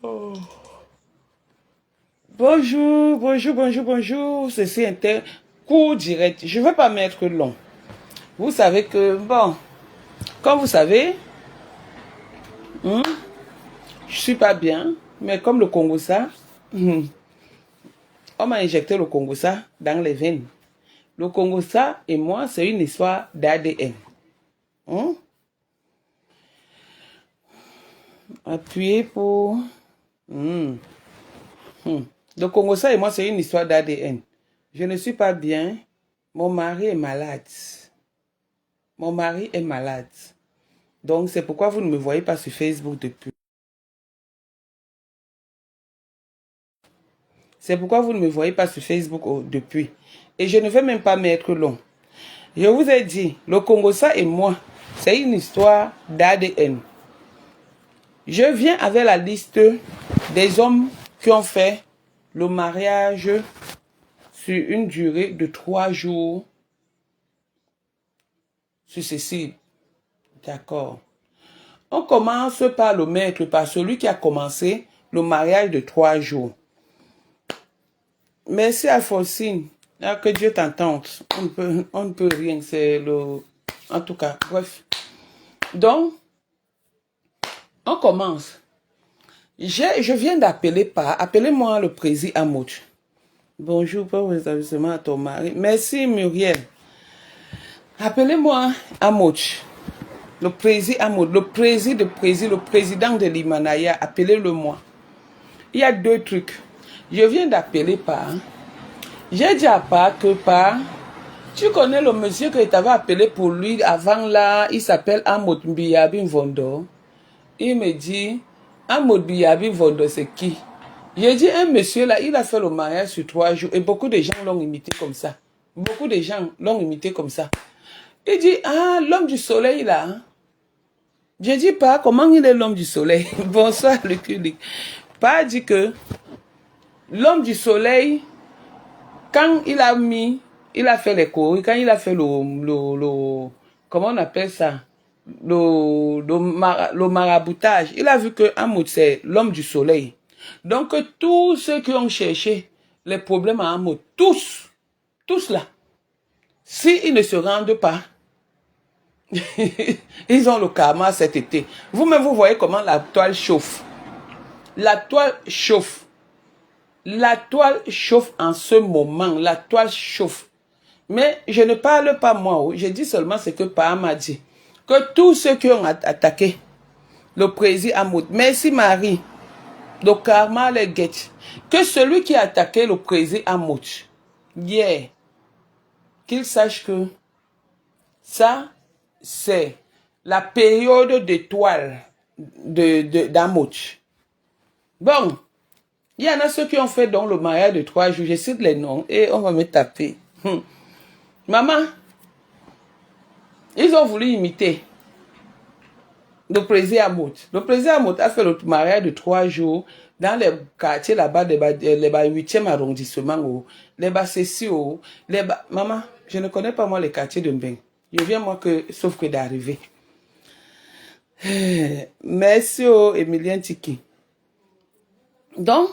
Bonjour, bonjour, bonjour, bonjour. Ceci est un cours direct. Je ne vais pas mettre long. Vous savez que, bon, comme vous savez, je suis pas bien, mais comme le Congo ça, on m'a injecté le Congo ça dans les veines. Le Congo ça et moi, c'est une histoire d'ADN. Appuyez pour... Le Congo ça et moi, c'est une histoire d'ADN. Je ne suis pas bien. Mon mari est malade. Mon mari est malade. Donc, c'est pourquoi vous ne me voyez pas sur Facebook depuis. C'est pourquoi vous ne me voyez pas sur Facebook depuis. Et je ne vais même pas mettre long. Je vous ai dit, le Congo ça et moi, c'est une histoire d'ADN. Je viens avec la liste des hommes qui ont fait le mariage sur une durée de 3 jours successifs. D'accord. On commence par le maître, par celui qui a commencé le mariage de 3 jours. Merci Alphonsine. Ah, que Dieu t'entende. On ne peut rien. C'est le... En tout cas, bref. Donc, on commence. Je viens d'appeler par... Appelez-moi le président Amout. Bonjour, pour rétablissement à ton mari. Merci Muriel. Appelez-moi Amout. Le président Amout. Le président de l'Himalaya. Appelez-le moi. Il y a 2 trucs. Je viens d'appeler par... J'ai dit à part que par... Tu connais le monsieur que t'avais appelé pour lui avant là, il s'appelle Amod Biyabi Vondo. Il me dit, Amod Biyabi Vondo, c'est qui? J'ai dit, un monsieur là, il a fait le mariage sur 3 jours et beaucoup de gens l'ont imité comme ça. Beaucoup de gens l'ont imité comme ça. Il dit, ah, l'homme du soleil là. J'ai dit, pas, comment il est l'homme du soleil? Bonsoir, le public. Pas dit que l'homme du soleil, quand il a fait les cours, quand il a fait comment on appelle ça? Le maraboutage, il a vu que Hamoud, c'est l'homme du soleil. Donc, tous ceux qui ont cherché les problèmes à Hamoud, tous là, s'ils ne se rendent pas, ils ont le karma cet été. Vous-même, vous voyez comment la toile chauffe. La toile chauffe. La toile chauffe en ce moment. La toile chauffe. Mais je ne parle pas moi. Je dis seulement ce que Paa m'a dit. Que tous ceux qui ont attaqué le président Hamoud, merci Marie, le karma les guette. Que celui qui a attaqué le président Hamoud, hier, qu'il sache que ça, c'est la période d'étoile d'Hamoud. Bon, il y en a ceux qui ont fait donc le mariage de 3 jours. Je cite les noms et on va me taper. Maman, ils ont voulu imiter le président Hamoud. Le président Hamoud a fait le mariage de 3 jours dans les quartiers là-bas, les 8e arrondissement, les bas Cécile, Maman, je ne connais pas moi les quartiers de Mbeng. Je viens moi que, sauf que d'arriver. Merci Emilien Tiki. Donc,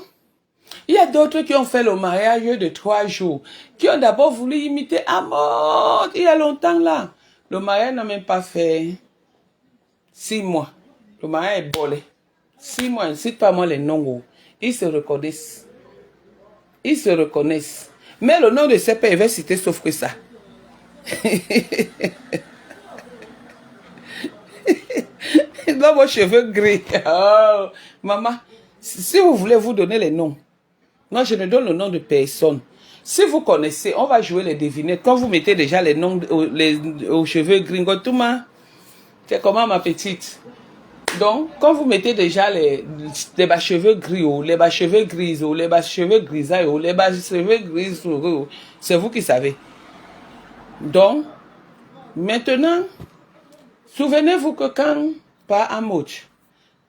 il y a d'autres qui ont fait le mariage de 3 jours, qui ont d'abord voulu imiter Hamoud, il y a longtemps là. Le mariage n'a même pas fait 6 mois. Le mariage est bolé. 6 mois, ne cite pas moi les noms. Ils se reconnaissent. Ils se reconnaissent. Mais le nom de ces pères, il va citer sauf que ça. Dans vos cheveux gris. Oh, maman, si vous voulez vous donner les noms, moi je ne donne le nom de personne. Si vous connaissez, on va jouer les devinettes. Quand vous mettez déjà les noms aux cheveux gris, c'est comment ma petite? Donc, quand vous mettez déjà les bas cheveux gris, les bas cheveux grises, les bas cheveux grisailles, les bas cheveux grises, c'est vous qui savez. Donc, maintenant, souvenez-vous que quand Paa Hamoud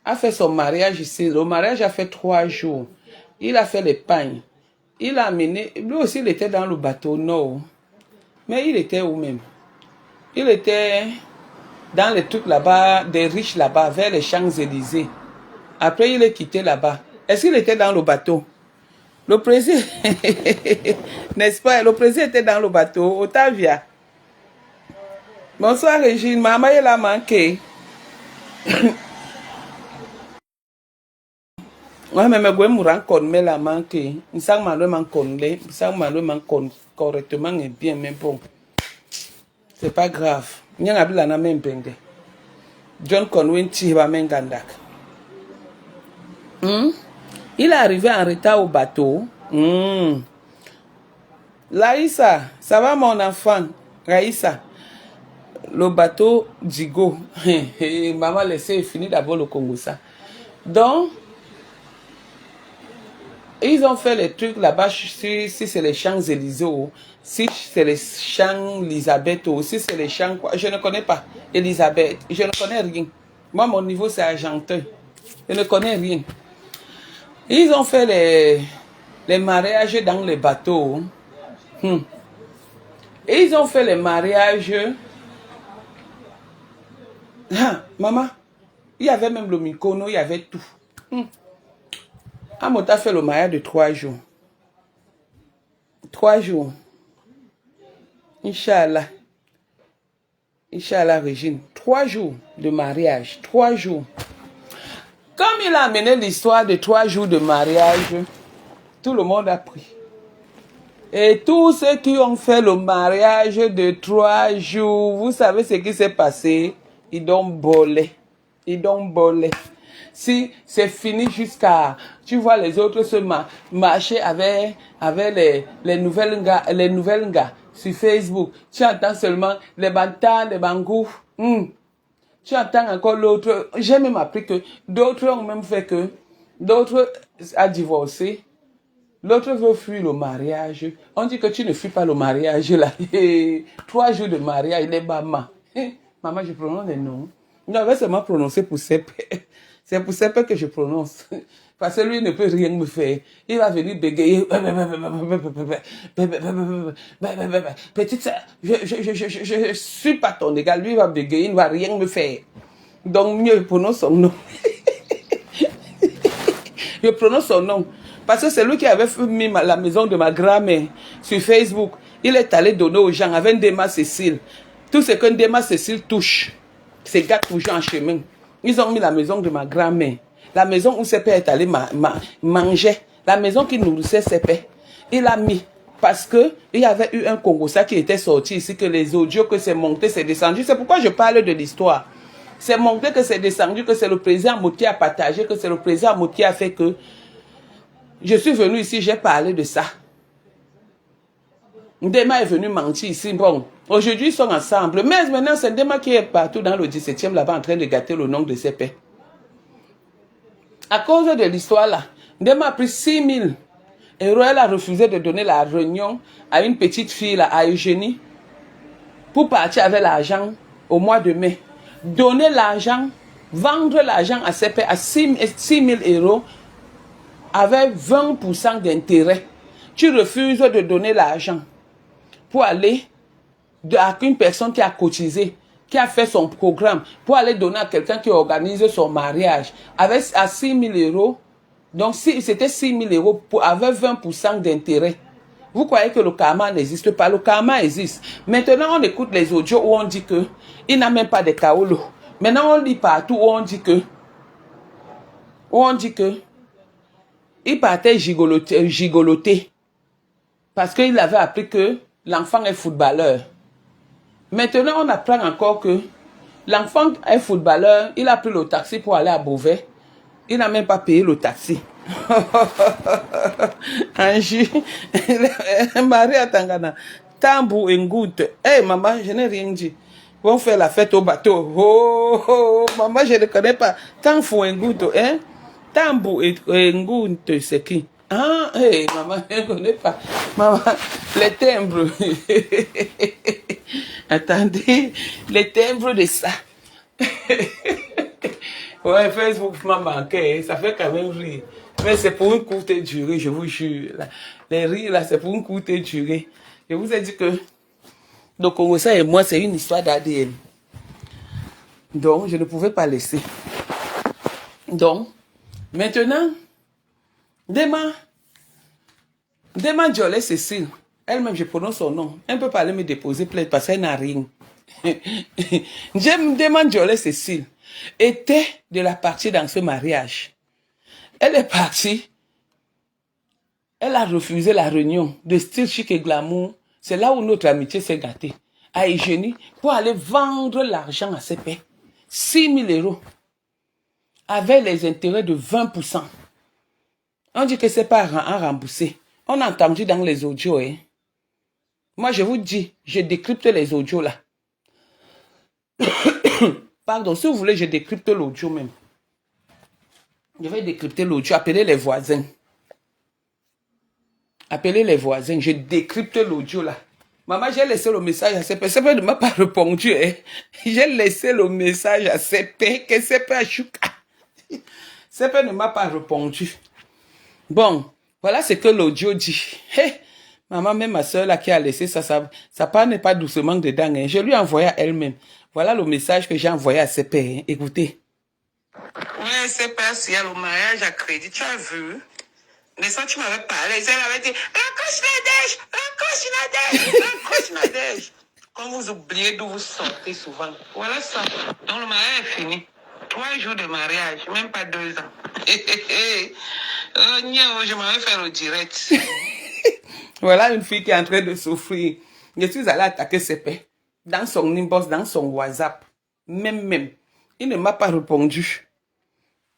a fait son mariage ici, le mariage a fait 3 jours. Il a fait les pagnes. Il a amené, lui aussi il était dans le bateau, non. Mais il était où même? Il était dans les trucs là-bas, des riches là-bas, vers les Champs-Élysées. Après, il est quitté là-bas. Est-ce qu'il était dans le bateau? Le président, n'est-ce pas? Le président était dans le bateau. Otavia. Bonsoir Régine, maman elle a manqué. Ouais, mais je me rends compte, mais la manqué. Il s'en m'a vraiment connu, il s'en m'a vraiment correctement et bien, mais bon, c'est pas grave. Il y a un même bengue. John Conway Tiba Mengandak. Il est arrivé en retard au bateau. Laïssa, ça va mon enfant? Raïssa, le bateau Digo. Maman laissez finir d'abord le Congo ça. Donc, ils ont fait les trucs là-bas, si c'est les Champs-Élysées, si c'est les champs Elisabeth, si c'est les champs quoi, je ne connais pas Elisabeth, je ne connais rien. Moi, mon niveau c'est argentin, je ne connais rien. Ils ont fait les mariages dans les bateaux. Et ils ont fait les mariages. Ah, maman, il y avait même le Mykonos, il y avait tout. Amota fait le mariage de 3 jours. 3 jours. Inch'Allah. Inch'Allah, Régine. 3 jours de mariage. 3 jours. Comme il a amené l'histoire de 3 jours de mariage, tout le monde a pris. Et tous ceux qui ont fait le mariage de 3 jours, vous savez ce qui s'est passé? Ils ont volé. Ils ont volé. Si c'est fini jusqu'à... Tu vois les autres se marcher avec les nouvelles gars sur Facebook. Tu entends seulement les bantans, les bangous. Tu entends encore l'autre. J'ai même appris que d'autres ont même fait que... D'autres a divorcé. L'autre veut fuir le mariage. On dit que tu ne fuis pas le mariage là. 3 jours de mariage, il est maman. Maman, je prononce les noms. Il avait seulement prononcé pour Sepe. C'est pour Sepe que je prononce. Parce que lui ne peut rien me faire. Il va venir bégayer. Petite sœur, je suis pas ton égal. Lui va bégayer, il ne va rien me faire. Donc mieux, je prononce son nom. Je prononce son nom. Parce que c'est lui qui avait mis la maison de ma grand-mère sur Facebook. Il est allé donner aux gens avec Ndema Cécile. Tout ce que Ndema Cécile touche, c'est gars toujours en chemin. Ils ont mis la maison de ma grand-mère. La maison où ses pères est allé manger. La maison qui nourrissait ses pères. Il a mis. Parce que il y avait eu un Congossa qui était sorti ici, que les audios, que c'est monté, c'est descendu. C'est pourquoi je parle de l'histoire. C'est monté, que c'est descendu, que c'est le président Moutier a partagé, que c'est le président Moutier a fait que... Je suis venu ici, j'ai parlé de ça. Ndema est venu mentir ici. Bon, aujourd'hui, ils sont ensemble. Mais maintenant, c'est Ndema qui est partout dans le 17e, là-bas, en train de gâter le nom de ses pères. À cause de l'histoire, là, Ndema a pris 6 000 €. Elle a refusé de donner la réunion à une petite fille, là, à Eugénie, pour partir avec l'argent au mois de mai. Donner l'argent, vendre l'argent à ses pères à 6 000 € avec 20% d'intérêt. Tu refuses de donner l'argent pour aller à une personne qui a cotisé, qui a fait son programme, pour aller donner à quelqu'un qui organise son mariage avec à 6 000 €. Donc, si c'était 6 000 € avec 20% d'intérêt. Vous croyez que le karma n'existe pas? Le karma existe. Maintenant, on écoute les audios où on dit que il n'a même pas de kaolo. Maintenant, on lit partout où on dit que il partait gigoloter parce qu'il avait appris que l'enfant est footballeur. Maintenant, on apprend encore que l'enfant est footballeur. Il a pris le taxi pour aller à Beauvais. Il n'a même pas payé le taxi. Angie, Maria Tangana, Tambu Ngout. Hey maman, je n'ai rien dit. Vont faire la fête au bateau. Oh, maman, je ne connais pas. Tambu Ngout, hein? Tambu Ngout, c'est qui? Ah, hey, maman, je ne connais pas. Maman, les timbres. Attendez, les timbres de ça. Ouais, Facebook m'a manqué, ça fait quand même rire. Mais c'est pour une courte durée, je vous jure. Les rires, là, c'est pour une courte durée. Je vous ai dit que le Congossa et moi, c'est une histoire d'ADN. Donc, je ne pouvais pas laisser. Donc, maintenant, Demain Jolet Cécile, elle-même, je prononce son nom. Elle ne peut pas aller me déposer plainte parce qu'elle n'a rien. Demain Jolet Cécile était de la partie dans ce mariage. Elle est partie. Elle a refusé la réunion de style chic et glamour. C'est là où notre amitié s'est gâtée. À Eugénie, pour aller vendre l'argent à ses pères. 6 000 euros. Avec les intérêts de 20%. On dit que c'est pas à rembourser. On a entendu dans les audios. Hein. Moi, je vous dis, je décrypte les audios là. Pardon, si vous voulez, je décrypte l'audio même. Je vais décrypter l'audio, appeler les voisins. Appelez les voisins, je décrypte l'audio là. Maman, j'ai laissé le message à CP. CP ne m'a pas répondu. Hein. J'ai laissé le message à CP, que CP a chouka. CP ne m'a pas répondu. Bon, voilà ce que l'audio dit. Hey, maman, même ma soeur là qui a laissé ça part n'est pas doucement dedans. Hein. Je lui ai envoyé à elle-même. Voilà le message que j'ai envoyé à CP. Hein. Écoutez. Oui, CP, il y a le mariage à crédit, tu as vu? Mais ça, tu m'avais parlé, elle avait dit, raccroche Nadège. Quand vous oubliez d'où vous sortez souvent. Voilà ça. Donc le mariage est fini. 3 jours de mariage, même pas 2 ans. Je m'avais fait le direct. Voilà une fille qui est en train de souffrir. Je suis allée attaquer ses pères. Dans son inbox, dans son WhatsApp. Même. Il ne m'a pas répondu.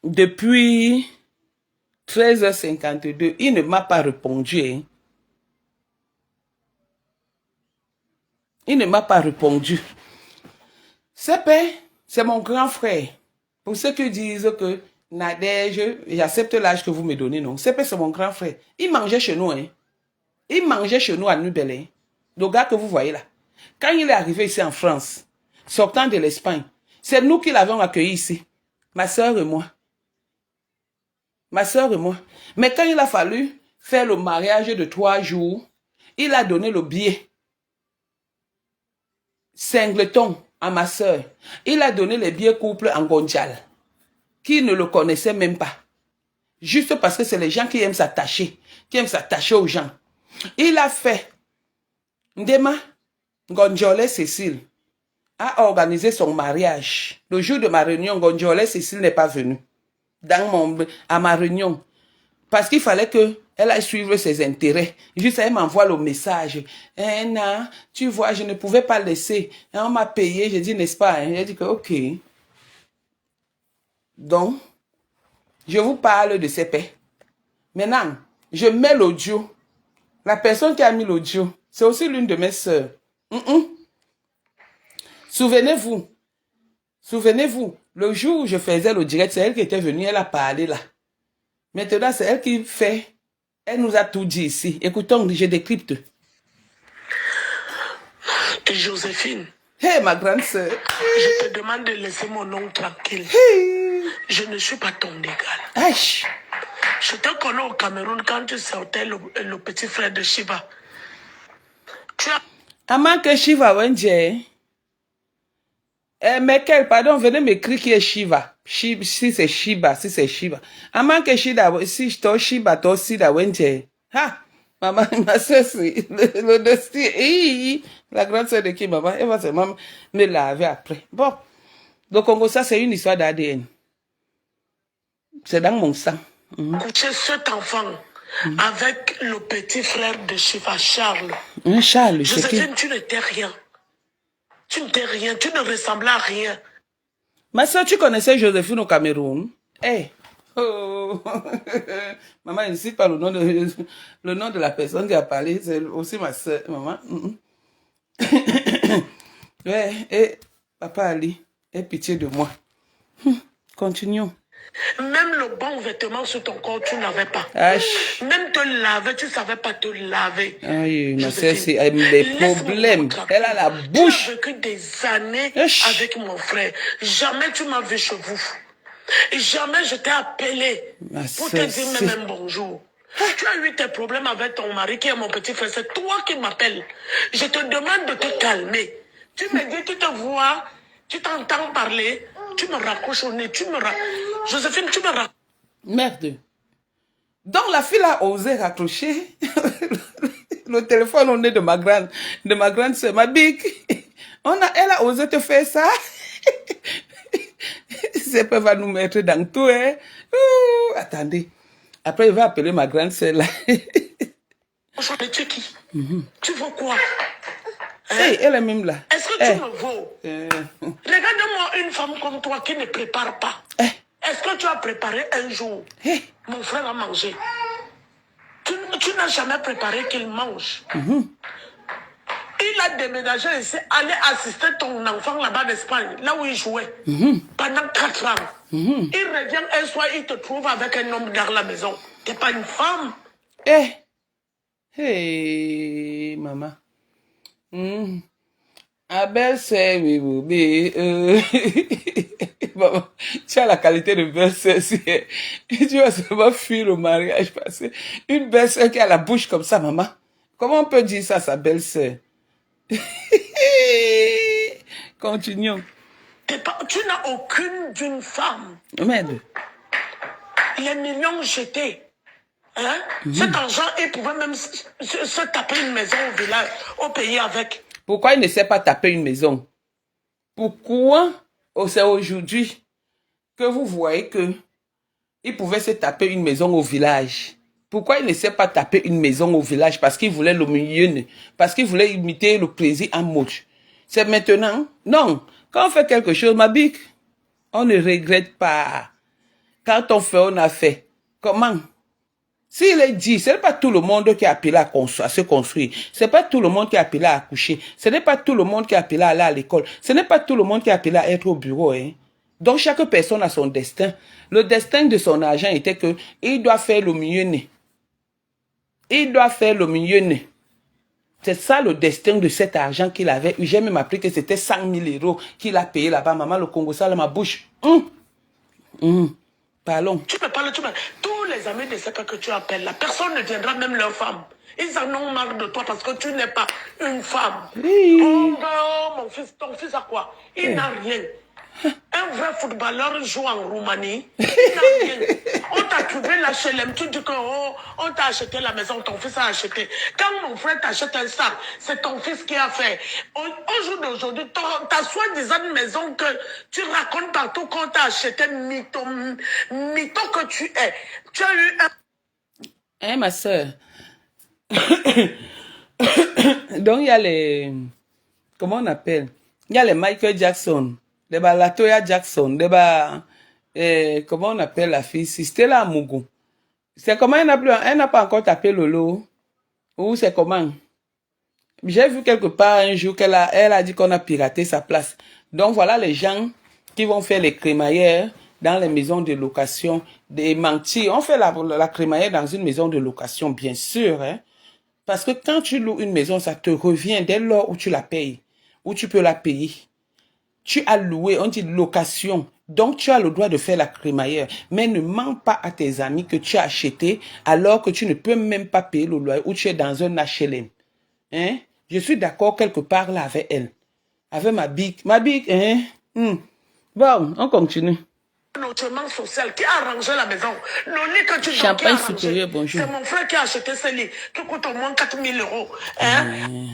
Depuis 13h52, il ne m'a pas répondu. Hein. Il ne m'a pas répondu. C'est mon grand frère. Pour ceux qui disent que Nadège, j'accepte l'âge que vous me donnez, non. C'est mon grand frère. Il mangeait chez nous. Hein. Il mangeait chez nous à Nubelin. Le gars que vous voyez là. Quand il est arrivé ici en France, sortant de l'Espagne, c'est nous qui l'avons accueilli ici. Ma soeur et moi. Mais quand il a fallu faire le mariage de 3 jours, il a donné le billet. Singleton à ma soeur. Il a donné les billets couple en Gonjal. Qui ne le connaissait même pas. Juste parce que c'est les gens qui aiment s'attacher. Qui aiment s'attacher aux gens. Il a fait. Ndema Gonjolé Cécile a organisé son mariage. Le jour de ma réunion, Gonjolé Cécile n'est pas venue. À ma réunion. Parce qu'il fallait qu'elle aille suivre ses intérêts. Juste, elle m'envoie le message. Non, tu vois, je ne pouvais pas laisser. On m'a payé, j'ai dit, n'est-ce pas? J'ai dit que, ok. Donc, je vous parle de ces paix. Maintenant, je mets l'audio. La personne qui a mis l'audio, c'est aussi l'une de mes sœurs. Souvenez-vous, le jour où je faisais le direct, c'est elle qui était venue, elle a parlé là. Maintenant, c'est elle qui fait. Elle nous a tout dit ici. Écoutons, je décrypte. Joséphine. Hé, ma grande sœur. Je te demande de laisser mon nom tranquille. Hey. Je ne suis pas ton égal. Aïe. Je te connais au Cameroun quand tu sortais le petit frère de Shiva. Tu as... Aman que Shiva, Wenje. Mais quel, pardon, venez m'écrire qui est Shiva. Si c'est Shiba, si c'est Shiva. Aman que Shiva, si je t'en Shiba, toi aussi, da Wenje. Ha! Maman, ma soeur, c'est le dossier. La grande soeur de qui, maman? Elle va seulement me laver après. Bon. Le Congo, ça, c'est une histoire d'ADN. C'est dans mon sang. Coucher cet enfant avec le petit frère de Shiva, Charles. Charles, Joséphine, tu n'étais rien. Tu n'étais rien, tu ne ressemblais à rien. Ma soeur, tu connaissais Joséphine au Cameroun? Eh! Oh. Maman, je ne cite pas le nom de la personne qui a parlé, c'est aussi ma soeur, maman. Ouais, papa Ali, aie pitié de moi. Continuons. Même le bon vêtement sur ton corps, tu n'avais pas. Aïe. Même te laver, tu ne savais pas te laver. Aïe, ma soeur, c'est des problèmes. Elle a la bouche. Tu as vécu des années avec mon frère. Jamais tu m'as vu chez vous. Jamais je t'ai appelé pour te dire même un bonjour. Tu as eu tes problèmes avec ton mari qui est mon petit frère. C'est toi qui m'appelles. Je te demande de te calmer. Tu me dis, tu te vois, tu t'entends parler, tu me raccroches au nez, Joséphine, tu me raccroches. Merde. Donc la fille a osé raccrocher le téléphone au nez de ma grande soeur, ma big. Elle a osé te faire ça. C'est pas va nous mettre dans tout, hein. Attendez. Après, il va appeler ma grande soeur là. Tu qui? Tu veux quoi? Hey, elle est même là. Est-ce que tu me vaux? Regarde-moi une femme comme toi qui ne prépare pas. Est-ce que tu as préparé un jour? Mon frère a mangé. Tu n'as jamais préparé qu'il mange. Il a déménagé ici, allé assister ton enfant là-bas d'Espagne, là où il jouait, pendant 4 ans. Il revient un soir, il te trouve avec un homme dans la maison. Tu n'es pas une femme. Hey, maman. Ah belle-sœur, oui, maman, tu as la qualité de belle-sœur. Tu vas seulement fuir le mariage parce que une belle-sœur qui a la bouche comme ça, maman. Comment on peut dire ça à sa belle-sœur? Continuons. Tu n'as aucune d'une femme. Merde. Les millions jetés. Hein? Cet argent, il pouvait même se taper une maison au village, au pays avec. Pourquoi il ne sait pas taper une maison? Pourquoi c'est aujourd'hui que vous voyez que il pouvait se taper une maison au village? Pourquoi il ne sait pas taper une maison au village? Parce qu'il voulait le milieu, parce qu'il voulait imiter le président Moch. C'est maintenant? Non. Quand on fait quelque chose, ma bique, on ne regrette pas. Quand on fait, on a fait. Comment? S'il est dit, ce n'est pas tout le monde qui est appelé à se construire. Ce n'est pas tout le monde qui est appelé à accoucher. Ce n'est pas tout le monde qui est appelé à aller à l'école. Ce n'est pas tout le monde qui est appelé à être au bureau. Hein. Donc chaque personne a son destin. Le destin de son agent était que il doit faire le mieux né. Il doit faire le mieux né. C'est ça le destin de cet argent qu'il avait. J'ai même appris que c'était 100 000 € qu'il a payé là-bas. Maman, le Congo, ça, dans ma bouche. Parlons. Tu me parles. Tous les amis de CP que tu appelles, la personne ne viendra, même leur femme. Ils en ont marre de toi parce que tu n'es pas une femme. Oui. Oh, mon fils, ton fils a quoi? Il n'a rien. Un vrai footballeur joue en Roumanie. Il n'a rien. On t'a trouvé la HLM. Tu dis que on t'a acheté la maison, ton fils a acheté. Quand mon frère t'achète un sac, c'est ton fils qui a fait. Au jour d'aujourd'hui, ta soi-disant maison que tu racontes partout qu'on t'a acheté, mytho que tu es. Tu as eu un... Hein, ma soeur? Donc, il y a les... Comment on appelle? Il y a les Michael Jackson, les Latoya Jackson, les comment on appelle la fille? Stella Amougou. C'est comment elle n'a pas encore tapé Lolo? Ou c'est comment? J'ai vu quelque part un jour elle a dit qu'on a piraté sa place. Donc, voilà les gens qui vont faire les crémaillères dans les maisons de location, des mentis. On fait la crémaillère dans une maison de location, bien sûr, hein? Parce que quand tu loues une maison, ça te revient dès lors où tu la payes, où tu peux la payer. Tu as loué, on dit location. Donc, tu as le droit de faire la crémaillère. Mais ne mens pas à tes amis que tu as acheté alors que tu ne peux même pas payer le loyer ou tu es dans un HLM. Hein? Je suis d'accord quelque part là avec elle. Avec ma big. Ma big, hein? Bon, on continue. Logement social qui a arrangé la maison. Le lit que tu donnes Champagne supérieur, bonjour. C'est mon frère qui a acheté ce lit qui coûte au moins 4 000 €. Hein?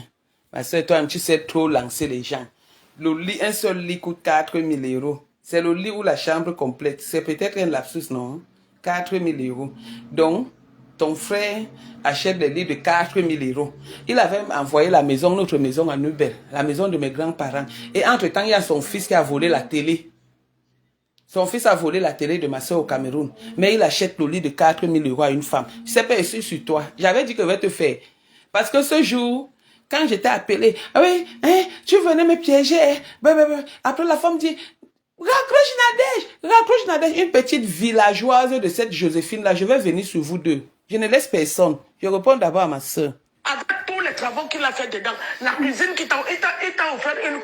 Ma soeur, toi, tu sais trop lancer les gens. Le lit, un seul lit coûte 4 000 €. C'est le lit ou la chambre complète. C'est peut-être un lapsus, non? 4 000 €. Donc, ton frère achète des lits de 4 000 €. Il avait envoyé notre maison à Nubel, la maison de mes grands-parents. Et entre-temps, il y a son fils qui a volé la télé. Son fils a volé la télé de ma soeur au Cameroun. Mais il achète le lit de 4 000 € à une femme. Je sais pas ici sur toi. J'avais dit que je vais te faire. Parce que ce jour, quand j'étais appelé, ah oui, hein, tu venais me piéger. Après la femme dit, raccroche Nadège, une petite villageoise de cette Joséphine-là. Je vais venir sur vous deux. Je ne laisse personne. Je réponds d'abord à ma soeur. Avec tous les travaux qu'il a fait dedans, la cuisine il t'a offert une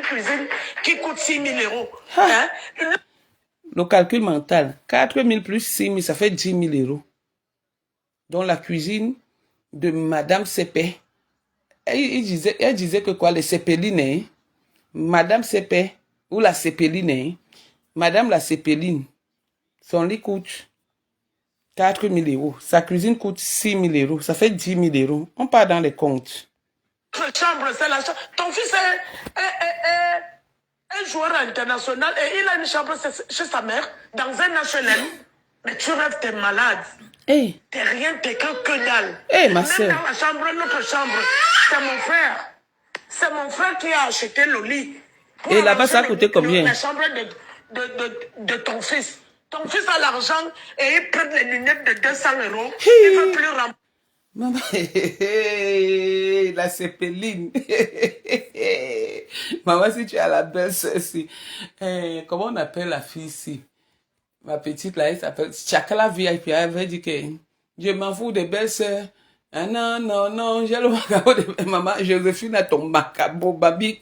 cuisine qui coûte 6 000 €. Hein? Le calcul mental, 4 000 plus 6 000, ça fait 10 000 €. Donc la cuisine de Madame Sepé, elle disait que quoi, les Sépélines, hein? Madame Sepé, ou la Sépéline, hein? Madame la Sépéline, son lit coûte 4 000 euros. Sa cuisine coûte 6 000 euros. Ça fait 10 000 euros. On part dans les comptes. Chambre, c'est la chambre. Ton fils est un joueur international et il a une chambre chez sa mère dans un HLM. Mais tu rêves, t'es malade. Hey. T'es rien, t'es que dalle. Hey, ma Même soeur. dans la chambre, notre chambre, c'est mon frère. C'est mon frère qui a acheté le lit. Et là-bas, ça a coûté combien? La chambre de ton fils. Ton fils a l'argent et il prend les lunettes de 200 euros. Il ne veut plus remplir. Maman, la cépeline. Maman, si tu as la belle-sœur ici, comment on appelle la fille ici? Ma petite là, elle s'appelle Chakala VIP. Elle avait dit que je m'en fous des belles-sœurs. Ah non, non, non, j'ai le macabo de maman. Joséphine a ton macabo, babi.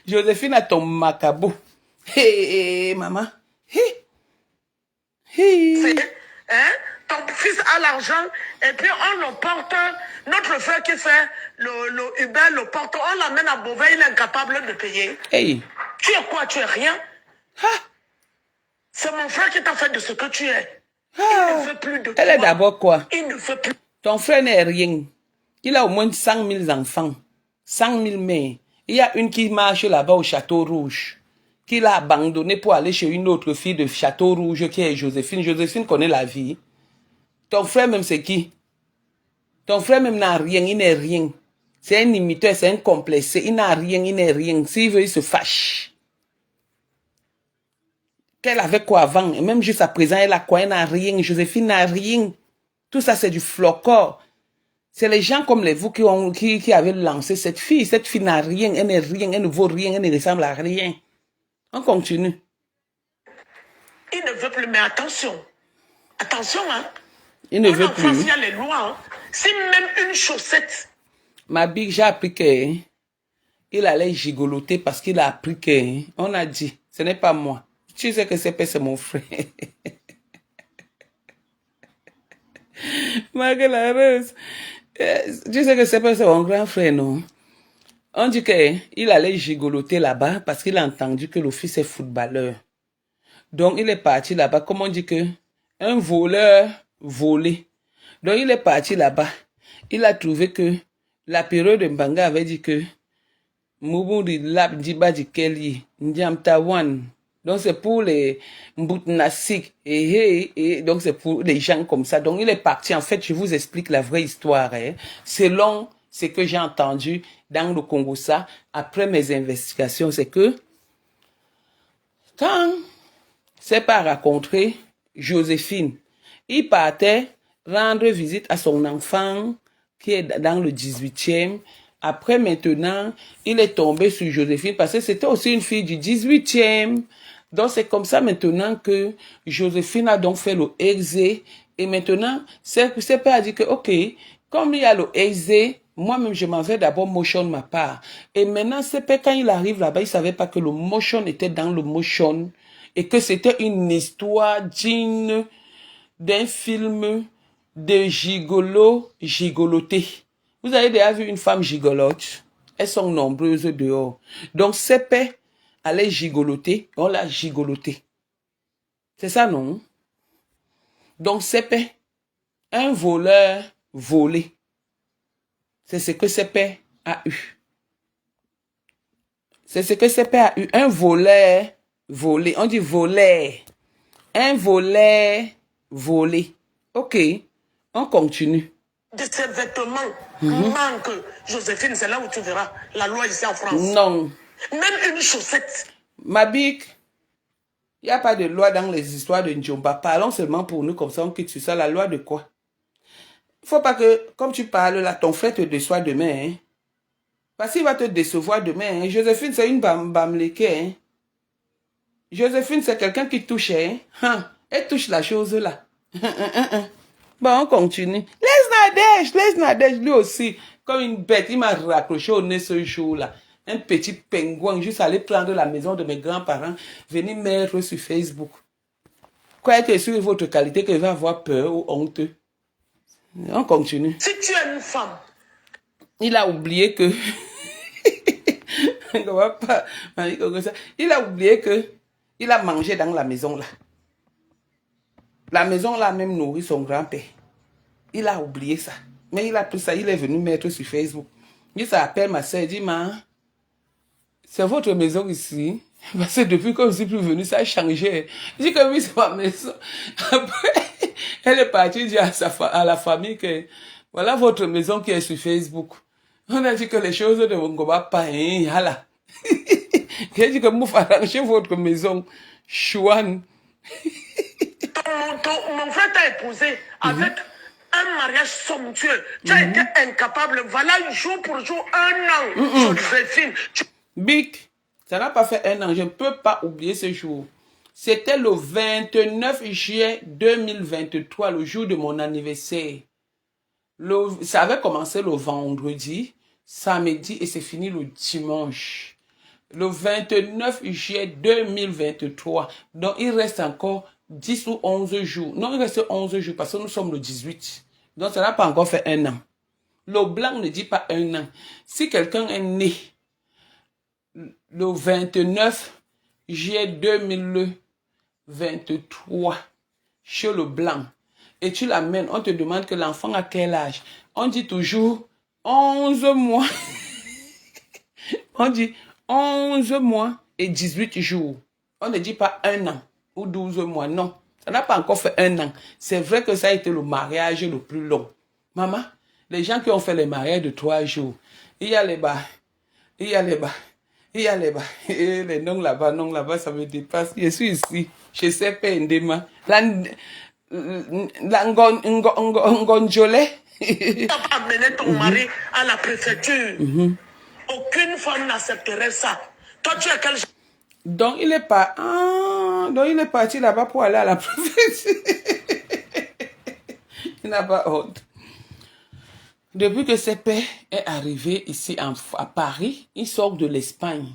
Joséphine a ton macabo. Hé, maman. Hé. Hé. Hein? Ton fils a l'argent et puis on le porte. Notre frère qui fait le Uber le porte. On l'amène à Beauvais, il est incapable de payer. Hey. Tu es quoi? Tu es rien? Ah. C'est mon frère qui t'a fait de ce que tu es. Ah. Il ne veut plus de toi. Elle est d'abord quoi? Il ne veut plus. Ton frère n'est rien. Il a au moins 100 000 enfants. 100 000 mères. Il y a une qui marche là-bas au Château Rouge, qu'il a abandonné pour aller chez une autre fille de Château Rouge qui est Joséphine. Joséphine connaît la vie. Ton frère même c'est qui? Ton frère même n'a rien, il n'est rien. C'est un imiteur, c'est un complexé. Il n'a rien, il n'est rien. S'il veut, il se fâche. Qu'elle avait quoi avant? Et même juste à présent, elle a quoi? Elle n'a rien. Joséphine n'a rien. Tout ça, c'est du flocor. C'est les gens comme les vous qui avaient lancé cette fille. Cette fille n'a rien, elle n'est rien, elle ne vaut rien, elle ne ressemble à rien. On continue. Il ne veut plus, mais attention. Attention, hein. Il ne veut plus. Il y a les lois, hein. Si même une chaussette. Ma big, j'ai appris qu'il allait gigoloter parce qu'il a appris que, on a dit, ce n'est pas moi. Tu sais que c'est mon frère. Marie la Rose. Tu sais que c'est mon grand frère, non? On dit qu'il allait gigoloter là-bas parce qu'il a entendu que le fils est footballeur. Donc, il est parti là-bas. Comme on dit que un voleur volé. Donc, il est parti là-bas. Il a trouvé que la période de Mbanga avait dit que Mouboudi Lab Diba Dikeli Ndiam Tawan. Donc, c'est pour les Mboutnassik. Et donc, c'est pour les gens comme ça. Donc, il est parti. En fait, je vous explique la vraie histoire. Hein. Selon ce que j'ai entendu dans le Congo, ça, après mes investigations, c'est que quand c'est pas rencontré Joséphine, il partait rendre visite à son enfant qui est dans le 18e. Après, maintenant, il est tombé sur Joséphine parce que c'était aussi une fille du 18e. Donc, c'est comme ça maintenant que Joséphine a donc fait le exé. Et maintenant, c'est pas à dire que, ok, comme il y a le exé, moi-même, je m'en vais d'abord motion ma part. Et maintenant, c'est pas quand il arrive là-bas, il savait pas que le motion était dans le motion et que c'était une histoire digne d'un film de gigolo gigoloté. Vous avez déjà vu une femme gigolote? Elles sont nombreuses dehors. Donc, CP allait gigoloter, on l'a gigoloté. C'est ça, non? Donc, CP, un voleur volé. C'est ce que CP a eu. C'est ce que CP a eu. Un voleur volé. On dit voleur. Un voleur volé. Ok, on continue. De ces vêtements manque, Joséphine, c'est là où tu verras la loi ici en France. Non. Même une chaussette. Ma big, il n'y a pas de loi dans les histoires de Ndjomba. Parlons seulement pour nous, comme ça on quitte sur ça. La loi de quoi? Il ne faut pas que, comme tu parles là, ton frère te déçoit demain. Hein? Parce qu'il va te décevoir demain. Hein? Joséphine, c'est une bamleke. Hein? Joséphine, c'est quelqu'un qui touche. Hein? Elle touche la chose là. Bon, on continue. Laisse Nadège, lui aussi. Comme une bête, il m'a raccroché au nez ce jour-là. Un petit pingouin, juste aller prendre la maison de mes grands-parents, venir mettre sur Facebook. Croyez que sur votre qualité, qu'il va avoir peur ou honteux. On continue. Si tu es une femme. Il a oublié que... il a oublié que il a mangé dans la maison là. La maison l'a même nourri son grand-père. Il a oublié ça. Mais il a pris ça, il est venu mettre sur Facebook. Il s'appelle ma soeur, il dit, ma, c'est votre maison ici. Parce que depuis que je suis plus venu, ça a changé. Je dis que oui, c'est ma maison. Après, elle est partie dire à la famille que voilà votre maison qui est sur Facebook. On a dit que les choses ne vont pas, hein, voilà. J'ai dit que vous arrangez votre maison, Chouane. Mon frère t'a épousé avec un mariage somptueux. Tu as été incapable. Voilà, jour pour jour, 1 an. Joséphine. Big, ça n'a pas fait 1 an. Je ne peux pas oublier ce jour. C'était le 29 juillet 2023, le jour de mon anniversaire. Ça avait commencé le vendredi, samedi et c'est fini le dimanche. Le 29 juillet 2023. Donc, il reste encore 10 ou 11 jours. Non, il reste 11 jours parce que nous sommes le 18. Donc, ça n'a pas encore fait 1 an. Le blanc ne dit pas 1 an. Si quelqu'un est né le 29 juillet 2023 chez le blanc et tu l'amènes, on te demande que l'enfant a quel âge. On dit toujours 11 mois. On dit 11 mois et 18 jours. On ne dit pas 1 an ou 12 mois, non. Ça n'a pas encore fait 1 an. C'est vrai que ça a été le mariage le plus long. Maman, les gens qui ont fait les mariages de 3 jours, il y a les bas, il y a les bas, il y a les bas. Et les noms là-bas, ça me dépasse. Je suis ici, je sais pas, Ndema. Ngonjole. Tu n'as pas amené ton mari à la préfecture. Aucune femme n'accepterait ça. Toi, tu es quel genre? Donc, il est pas... donc, il est parti là-bas pour aller à la préfecture. Il n'a pas honte. Depuis que ce père est arrivé ici à Paris, il sort de l'Espagne.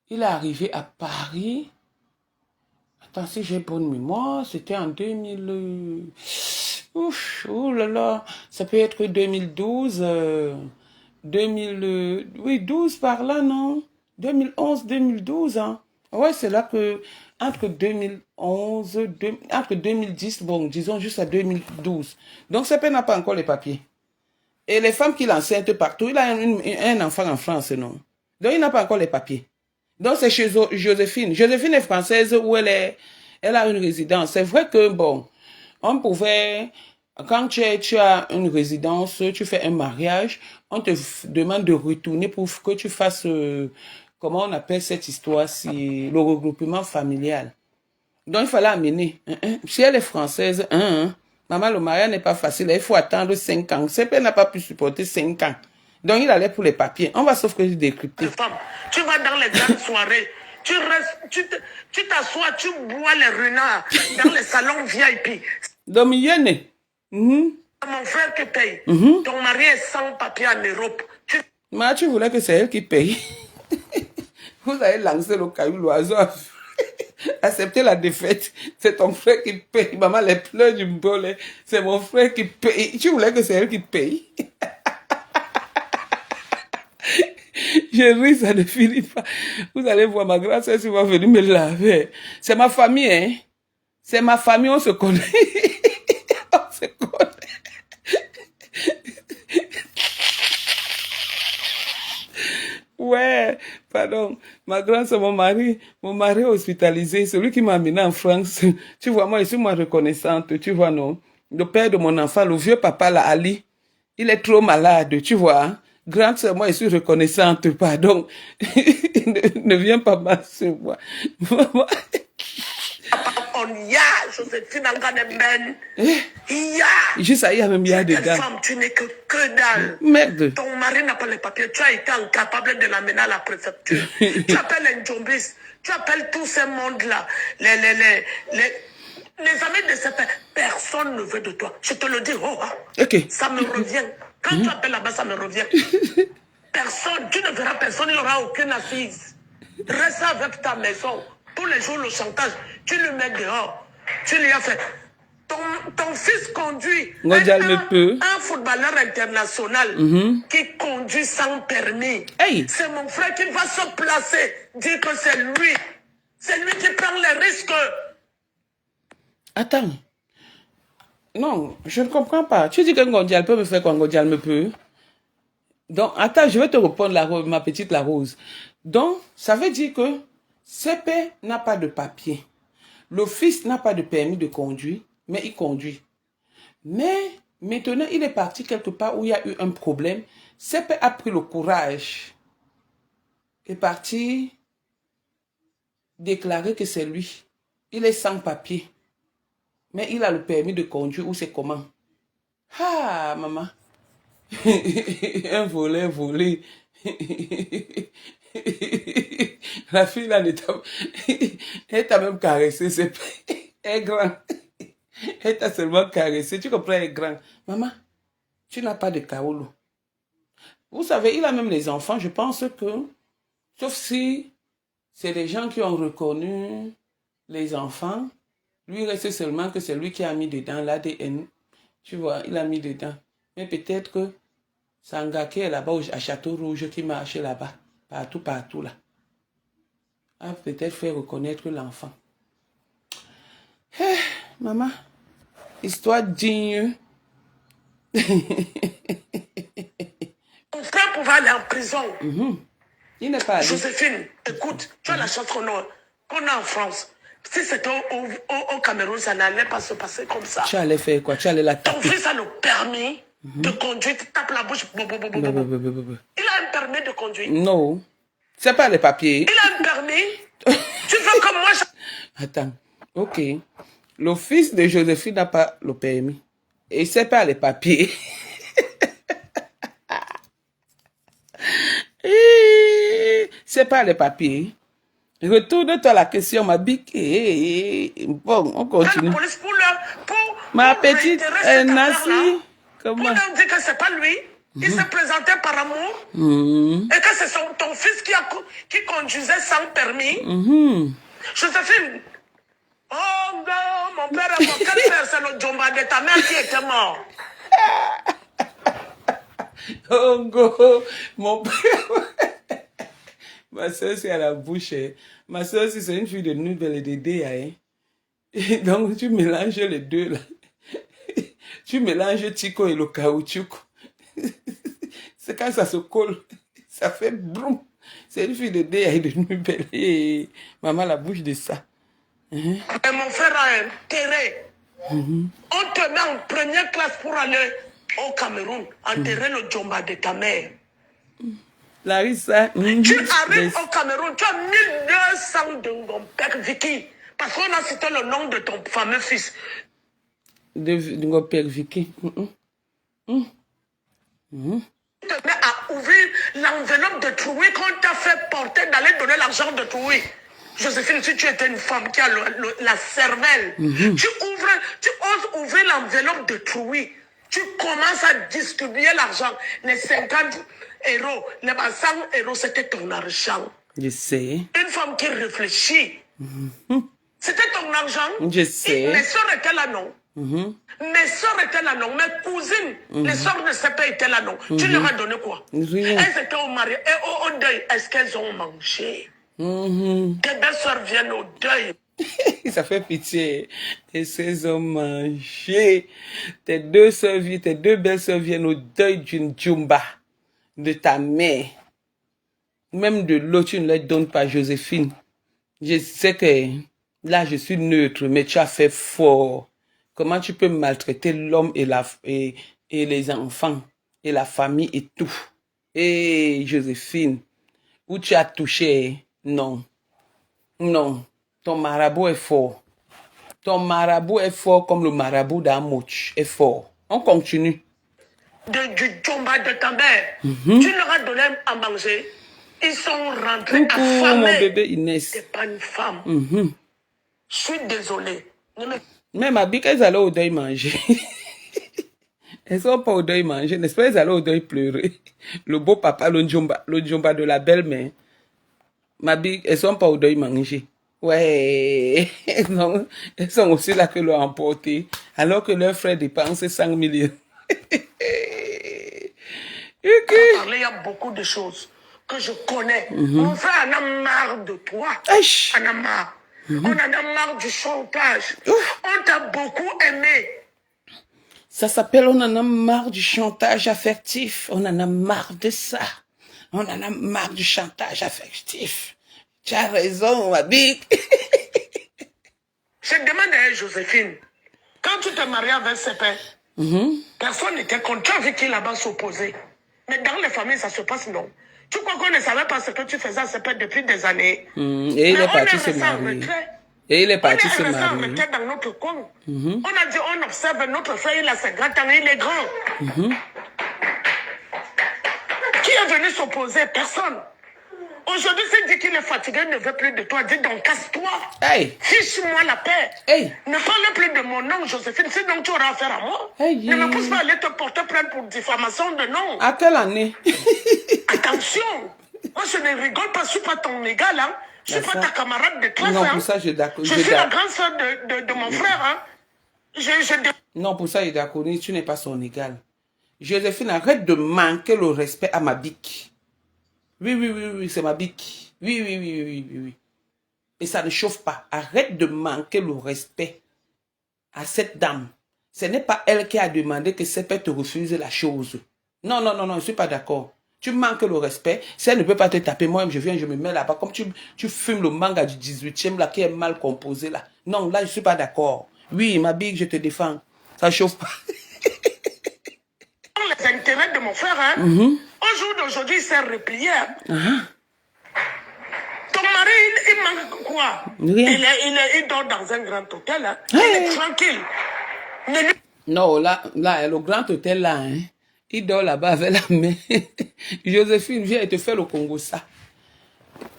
Il est arrivé à Paris. Attends, si j'ai bonne mémoire, c'était en 2000... Ouf, oh là là, ça peut être 2012, 12 par là, non? 2011, 2012, hein? Ouais, c'est là que, entre 2011, entre 2010, bon, disons juste à 2012. Donc, ce père n'a pas encore les papiers. Et les femmes qu'il enceinte partout, il a un enfant en France, non? Donc, il n'a pas encore les papiers. Donc, c'est chez Joséphine. Joséphine est française où elle a une résidence. C'est vrai que, bon, on pouvait, quand tu as une résidence, tu fais un mariage, on te demande de retourner pour que tu fasses, comment on appelle cette histoire-ci, le regroupement familial. Donc, il fallait amener. Si elle est française, maman, le mariage n'est pas facile, il faut attendre 5 ans. Ce père n'a pas pu supporter 5 ans. Donc, il allait pour les papiers. On va sauf que décrypter. Tu vas dans les grandes soirées. Tu t'assois, tu bois les renards dans les salons VIP. Donc, Mon frère qui paye. Ton mari est sans papier en Europe. Tu voulais que c'est elle qui paye. Vous avez lancé le caillou, l'oiseau. Accepter la défaite. C'est ton frère qui paye. Maman, les pleurs du bol. C'est mon frère qui paye. Tu voulais que c'est elle qui paye. Je ris, ça ne finit pas. Vous allez voir, ma grande sœur, si va venir me laver. C'est ma famille, hein. C'est ma famille, on se connaît. On se connaît. Ouais, pardon. Ma grande sœur, mon mari est hospitalisé. Celui qui m'a amené en France. Tu vois, moi, je suis moi reconnaissante. Tu vois, non? Le père de mon enfant, le vieux papa, là, Ali, il est trop malade, tu vois, hein? Grande sœur, moi, je suis reconnaissante, pardon. ne viens pas m'asseoir. Joséphine, juste ça, il y a même des gars. Femme, tu n'es que dalle. Merde. Ton mari n'a pas les papiers. Tu as été incapable de l'amener à la préfecture. Tu appelles les Njombis. Tu appelles tous ces mondes-là. Les amis de cette personne ne veut de toi. Je te le dis, Okay. Ça me revient. Quand tu appelles là-bas, ça me revient. Personne, tu ne verras personne, il n'y aura aucune assise. Reste avec ta maison. Tous les jours, le chantage, tu le mets dehors. Tu lui as fait. Ton fils conduit un footballeur international qui conduit sans permis. Hey. C'est mon frère qui va se placer, dire que c'est lui. C'est lui qui prend les risques. Attends. Non, je ne comprends pas. Tu dis que Ngondial peut me faire quoi, Ngondial me peut. Donc, attends, je vais te répondre, ma petite la rose. Donc, ça veut dire que CP n'a pas de papier. Le fils n'a pas de permis de conduire, mais il conduit. Mais maintenant, il est parti quelque part où il y a eu un problème. CP a pris le courage. Est parti déclarer que c'est lui. Il est sans papier. Mais il a le permis de conduire ou c'est comment? Ah, maman. Un volet volé. La fille là, elle t'a même caressé. Elle est grande. Elle t'a seulement caressé. Tu comprends, elle est grande. Maman, tu n'as pas de kaolo. Vous savez, il a même les enfants. Je pense que, sauf si c'est des gens qui ont reconnu les enfants, lui reste seulement que c'est lui qui a mis dedans l'ADN. Tu vois, il a mis dedans. Mais peut-être que c'est un gars qui est là-bas à Château Rouge qui marche là-bas. Partout là. A peut-être fait reconnaître l'enfant. Maman, histoire digne. Mon frère pouvait aller en prison. Il n'est pas allé. Joséphine, écoute, tu as la chance qu'on a en France. Si c'était au Cameroun, ça n'allait pas se passer comme ça. Tu allais faire quoi? Tu allais la taper. Ton fils a le permis de conduire, tu tapes la bouche. Il a un permis de conduire. Non. C'est pas les papiers. Il a un permis. Tu veux comme moi. Attends. Ok. Le fils de Joséphine n'a pas le permis. Et c'est pas les papiers. C'est pas les papiers. Retourne-toi à la question, ma bique. Bon, on continue. La police Ma petite Nancy, comment? Pour leur dire que c'est pas lui. Il s'est présenté par amour. Et que c'est ton fils qui conduisait sans permis. Joséphine. Oh non, mon père est mort. Quel père? C'est le Djomba de ta mère qui était mort. Oh go, mon père. Ma soeur, c'est à la bouche. Ma soeur, c'est une fille de nouvelle et de dé. Donc, tu mélanges les deux là. Tu mélanges Tico et le caoutchouc. C'est quand ça se colle, ça fait broum. C'est une fille de dé et de nouvelle. Et maman, la bouche de ça. Et mon frère a intérêt. On te met en première classe pour aller au Cameroun, enterrer le Djomba de ta mère. Larissa, tu arrives au Cameroun, tu as 1200 de Ngompek Vicky. Parce qu'on a cité le nom de ton fameux fils. De Ngompek Vicky. Tu te mets à ouvrir l'enveloppe de Troui qu'on t'a fait porter d'aller donner l'argent de Troui. Joséphine, si tu étais une femme qui a la cervelle, tu oses ouvrir l'enveloppe de Troui. Tu commences à distribuer l'argent. Les 50 euros, les 100 euros, c'était ton argent. Je sais. Une femme qui réfléchit. C'était ton argent. Je sais. Mes soeurs étaient là, non? Mes soeurs étaient là, non? Mes cousines, les soeurs de CP étaient là, non? Tu leur as donné quoi? Rien. Elles étaient au mariage et au deuil. Est-ce qu'elles ont mangé? Tes belles-soeurs viennent au deuil. Ça fait pitié. Et ces hommes mangés. Tes deux belles-soeurs viennent au deuil d'une Djumba. De ta mère. Même de l'eau, tu ne leur donnes pas, Joséphine. Je sais que là, je suis neutre, mais tu as fait fort. Comment tu peux maltraiter l'homme et les enfants, et la famille et tout. Et Joséphine, où tu as touché, non. Non, ton marabout est fort. Ton marabout est fort comme le marabout d'Amouch est fort. On continue. Du Djomba de ta mère, tu leur as donné à manger. Ils sont rentrés affamés. Mon bébé Inès. C'est pas une femme. Je suis désolée. Mais ma bique, elles allaient au deuil manger. Elles sont pas au deuil manger, n'est-ce pas? Elles allaient au deuil pleurer. Le beau papa, le Djomba de la belle-mère. Ma bique, elles sont pas au deuil manger. Ouais, non, elles sont aussi là que l'ont emporté, alors que leur frère dépense 100 millions. Il y a beaucoup de choses que je connais. Mon frère en a marre de toi. En a marre. On en a marre du chantage. On t'a beaucoup aimé. Ça s'appelle on en a marre du chantage affectif. On en a marre de ça. On en a marre du chantage affectif. Tu as raison, ma big. Je demande à Joséphine, quand tu te maries avec ce père, personne n'était contre. Tu as vu qui là-bas s'opposer. Mais dans les familles, ça se passe non. Tu crois qu'on ne savait pas ce que tu faisais à ce père depuis des années. Et il est parti se marier. Et il est parti se marier. Dans notre coin. On a dit, on observe notre frère, il a 50 ans, il est grand. Qui est venu s'opposer? Personne. Aujourd'hui, s'il dit qu'il est fatigué, il ne veut plus de toi. Dis donc, casse-toi. Hey. Fiche-moi la paix. Hey. Ne parle plus de mon nom, Joséphine, sinon tu auras affaire à moi. Hey. Ne me pousse pas à aller te porter plainte pour diffamation de nom. À quelle année? Attention. Moi, je ne rigole pas, je ne suis pas ton égal. Hein. Je ne suis pas ta camarade de classe. Non, hein. pour ça, je suis d'accord. Je suis la grande soeur de mon frère. Hein. Non, pour ça, je suis d'accord. Tu n'es pas son égal. Joséphine, arrête de manquer le respect à ma bique. Oui, c'est ma bique. Oui. Et ça ne chauffe pas. Arrête de manquer le respect à cette dame. Ce n'est pas elle qui a demandé que cette père te refuse la chose. Non, je ne suis pas d'accord. Tu manques le respect. Si elle ne peut pas te taper, moi, je viens, je me mets là-bas. Comme tu fumes le manga du 18e, là, qui est mal composé, là. Non, là, je ne suis pas d'accord. Oui, ma bique, je te défends. Ça ne chauffe pas. Les intérêts de mon frère, hein. Au jour d'aujourd'hui, il s'est replié. Ton mari, il manque quoi? Il dort dans un grand hôtel. Hein. Il est tranquille. Non, là, le grand hôtel, là, hein, il dort là-bas avec la main. Joséphine, viens, te faire le Congo, ça.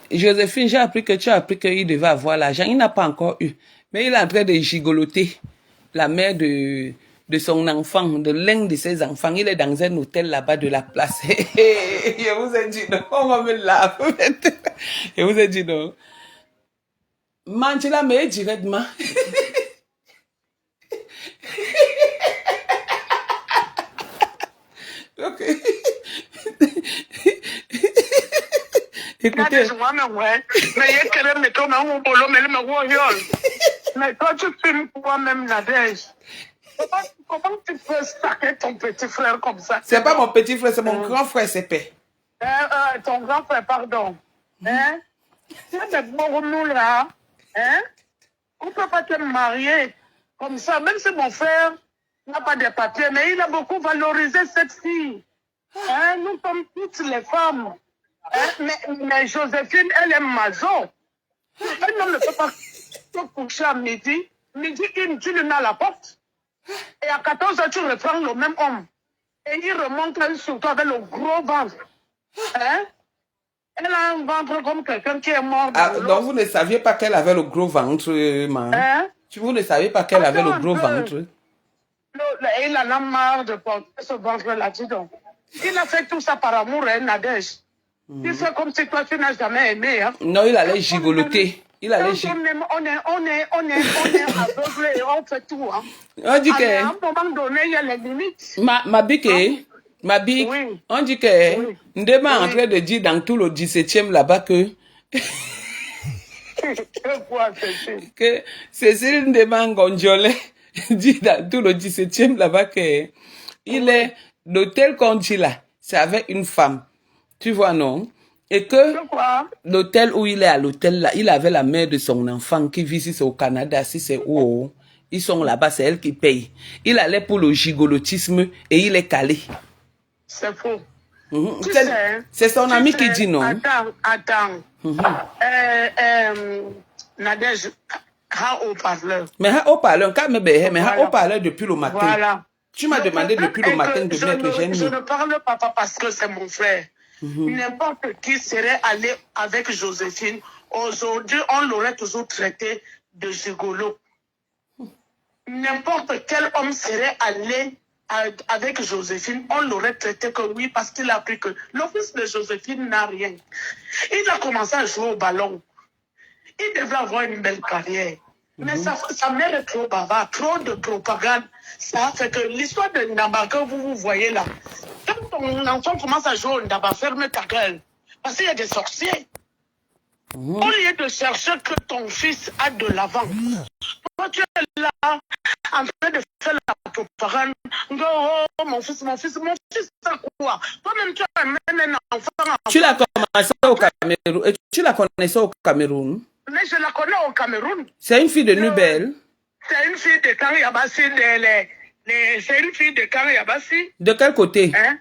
Joséphine, j'ai appris que tu as appris qu'il devait avoir l'argent. Il n'a pas encore eu. Mais il est en train de gigoloter la mère de son enfant, de l'un de ses enfants. Il est dans un hôtel là-bas de la place. Je vous ai dit non, on va me laver. Je vous ai dit non. Mange la mais directement. Ok. Écoutez. Mais toi, tu fumes toi-même, Nadège. Comment tu peux saquer ton petit frère comme ça? C'est pas mon petit frère, c'est mon grand frère, c'est père. Ton grand frère, pardon. Hein? C'est bon, nous là. Hein? On ne peut pas te marier comme ça, même si mon frère n'a pas de papiers, mais il a beaucoup valorisé cette fille. Hein? Nous sommes toutes les femmes. Hein? Mais Joséphine, elle est maso. Elle ne peut pas se coucher à midi. Midi, tu le mets à la porte. Et à 14 h, tu reprends le même homme. Et il remonte surtout avec le gros ventre. Hein? Elle a un ventre comme quelqu'un qui est mort. Donc vous ne saviez pas qu'elle avait le gros ventre, man. Hein? Vous ne saviez pas qu'elle avait le gros ventre. Il en a marre de porter ce ventre-là, dis donc. Il a fait tout ça par amour, hein, Nadège. Il fait comme si toi, tu n'as jamais aimé. Hein? Non, il allait gigoloter. Il allait gigoloter. On est aveuglé et on fait tout. Hein? On dit que... À un moment donné, il y a les limites. Ma bique, oui. On dit que... Ndema est en train de dire dans tout le 17e là-bas que... que Cécile Ndema Ngonjolé dit dans tout le 17e là-bas que... Il est... L'hôtel qu'on dit là, c'est avec une femme. Tu vois, non? Et que l'hôtel où il est à l'hôtel là, il avait la mère de son enfant qui vit si c'est au Canada, si c'est où. Ils sont là-bas, c'est elle qui paye. Il allait pour le gigolotisme et il est calé. C'est faux. C'est son ami qui dit non. Attends. Nadège, haut-parleur. Mais haut-parleur, quand mais haut-parleur depuis le matin. Voilà. Tu m'as demandé depuis le matin de mettre gêné. Je ne parle pas parce que c'est mon frère. N'importe qui serait allé avec Joséphine, aujourd'hui, on l'aurait toujours traité de gigolo. N'importe quel homme serait allé avec Joséphine, on l'aurait traité que oui, parce qu'il a appris que le fils de Joséphine n'a rien. Il a commencé à jouer au ballon. Il devait avoir une belle carrière. Mais sa mère est trop bavard, trop de propagande. Ça fait que l'histoire de Ndaba que vous voyez là, quand ton enfant commence à jouer au Ndaba, ferme ta gueule. Parce qu'il y a des sorciers. Au lieu de chercher que ton fils a de l'avant, toi tu es là en train de faire la propagande. Oh, mon fils, ça quoi? Toi-même tu amènes un enfant. Tu l'as commencé au Cameroun. Tu la connaissais au Cameroun? Mais je la connais au Cameroun. C'est une fille de Nubel. C'est une fille de Kang Yabassi. C'est une fille de Kang Yabassi. De quel côté? Hein?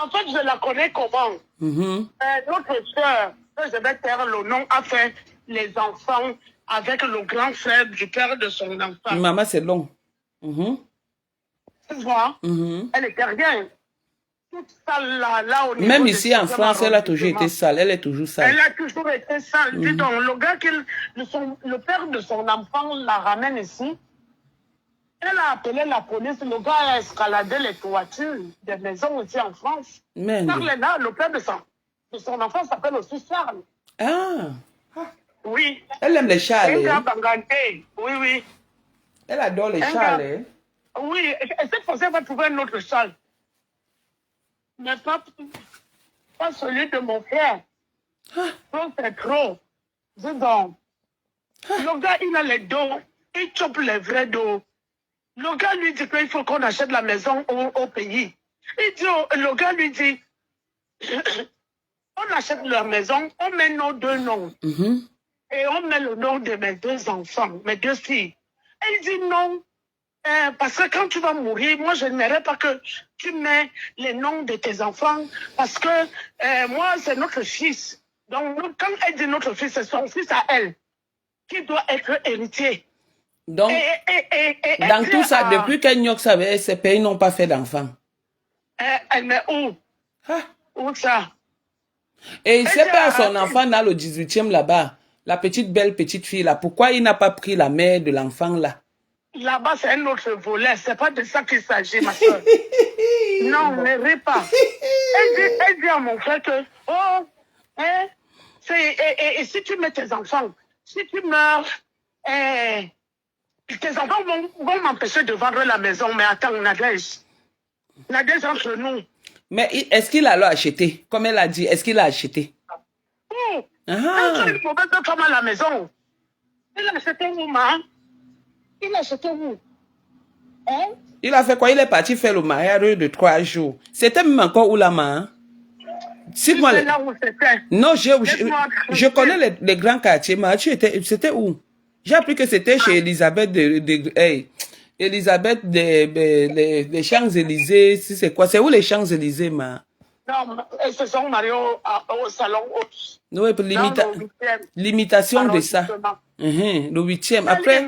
En fait, je la connais comment? Notre soeur, que je vais taire le nom, a fait les enfants avec le grand frère du père de son enfant. Maman, c'est long. Tu vois? Elle était rien. Toute sale là au niveau. Même ici en France, elle a toujours été sale. Elle est toujours sale. Elle a toujours été sale. Dis donc, le gars, le père de son enfant la ramène ici. Elle a appelé la police. Le gars a escaladé les toitures des maisons aussi en France. Charles est là, le père de son enfant s'appelle aussi Charles. Ah. Oui. Elle aime les châles. Oui, oui. Elle adore les châles. Oui, cette fois, elle va trouver un autre Charles. Mais pas celui de mon frère. Donc, c'est trop. Dis donc. Le gars, il a les dos. Il chope les vrais dos. Le gars lui dit qu'il faut qu'on achète la maison au pays. Le gars lui dit, on achète la maison, on met nos deux noms. Et on met le nom de mes deux enfants, mes deux filles. Elle dit non. Parce que quand tu vas mourir, moi je n'aimerais pas que tu mets les noms de tes enfants. Parce que moi, c'est notre fils. Donc, quand elle dit notre fils, c'est son fils à elle qui doit être héritier. Donc, dans tout ça, depuis qu'elle n'y savait, ces pays n'ont pas fait d'enfants. Elle met où? Où ça? Et c'est pas son enfant dans le 18e là-bas, la belle petite fille là. Pourquoi il n'a pas pris la mère de l'enfant là? Là-bas, c'est un autre volet. C'est pas de ça qu'il s'agit, ma soeur. Non, ne ris pas. Elle dit à mon frère que, et si tu mets tes enfants, si tu meurs, tes enfants vont m'empêcher de vendre la maison. Mais attends, Nadège entre nous. Mais est-ce qu'il a acheté? Comme elle a dit, est-ce qu'il a acheté? Quand tu as une mauvaise femme à la maison, il a acheté où, ma? Il a acheté où? Hein? Il a fait quoi? Il est parti faire le mariage de 3 jours. C'était même encore où la main? Cite-moi là où c'était. Non, je connais les grands quartiers. Mais c'était où? J'ai appris que c'était chez Elisabeth Elisabeth des Champs-Élysées. Si c'est quoi? C'est où les Champs-Élysées, ma? Non, elles se sont mariées au salon haute. Oui, l'imitation de ça. Le 8e. Après,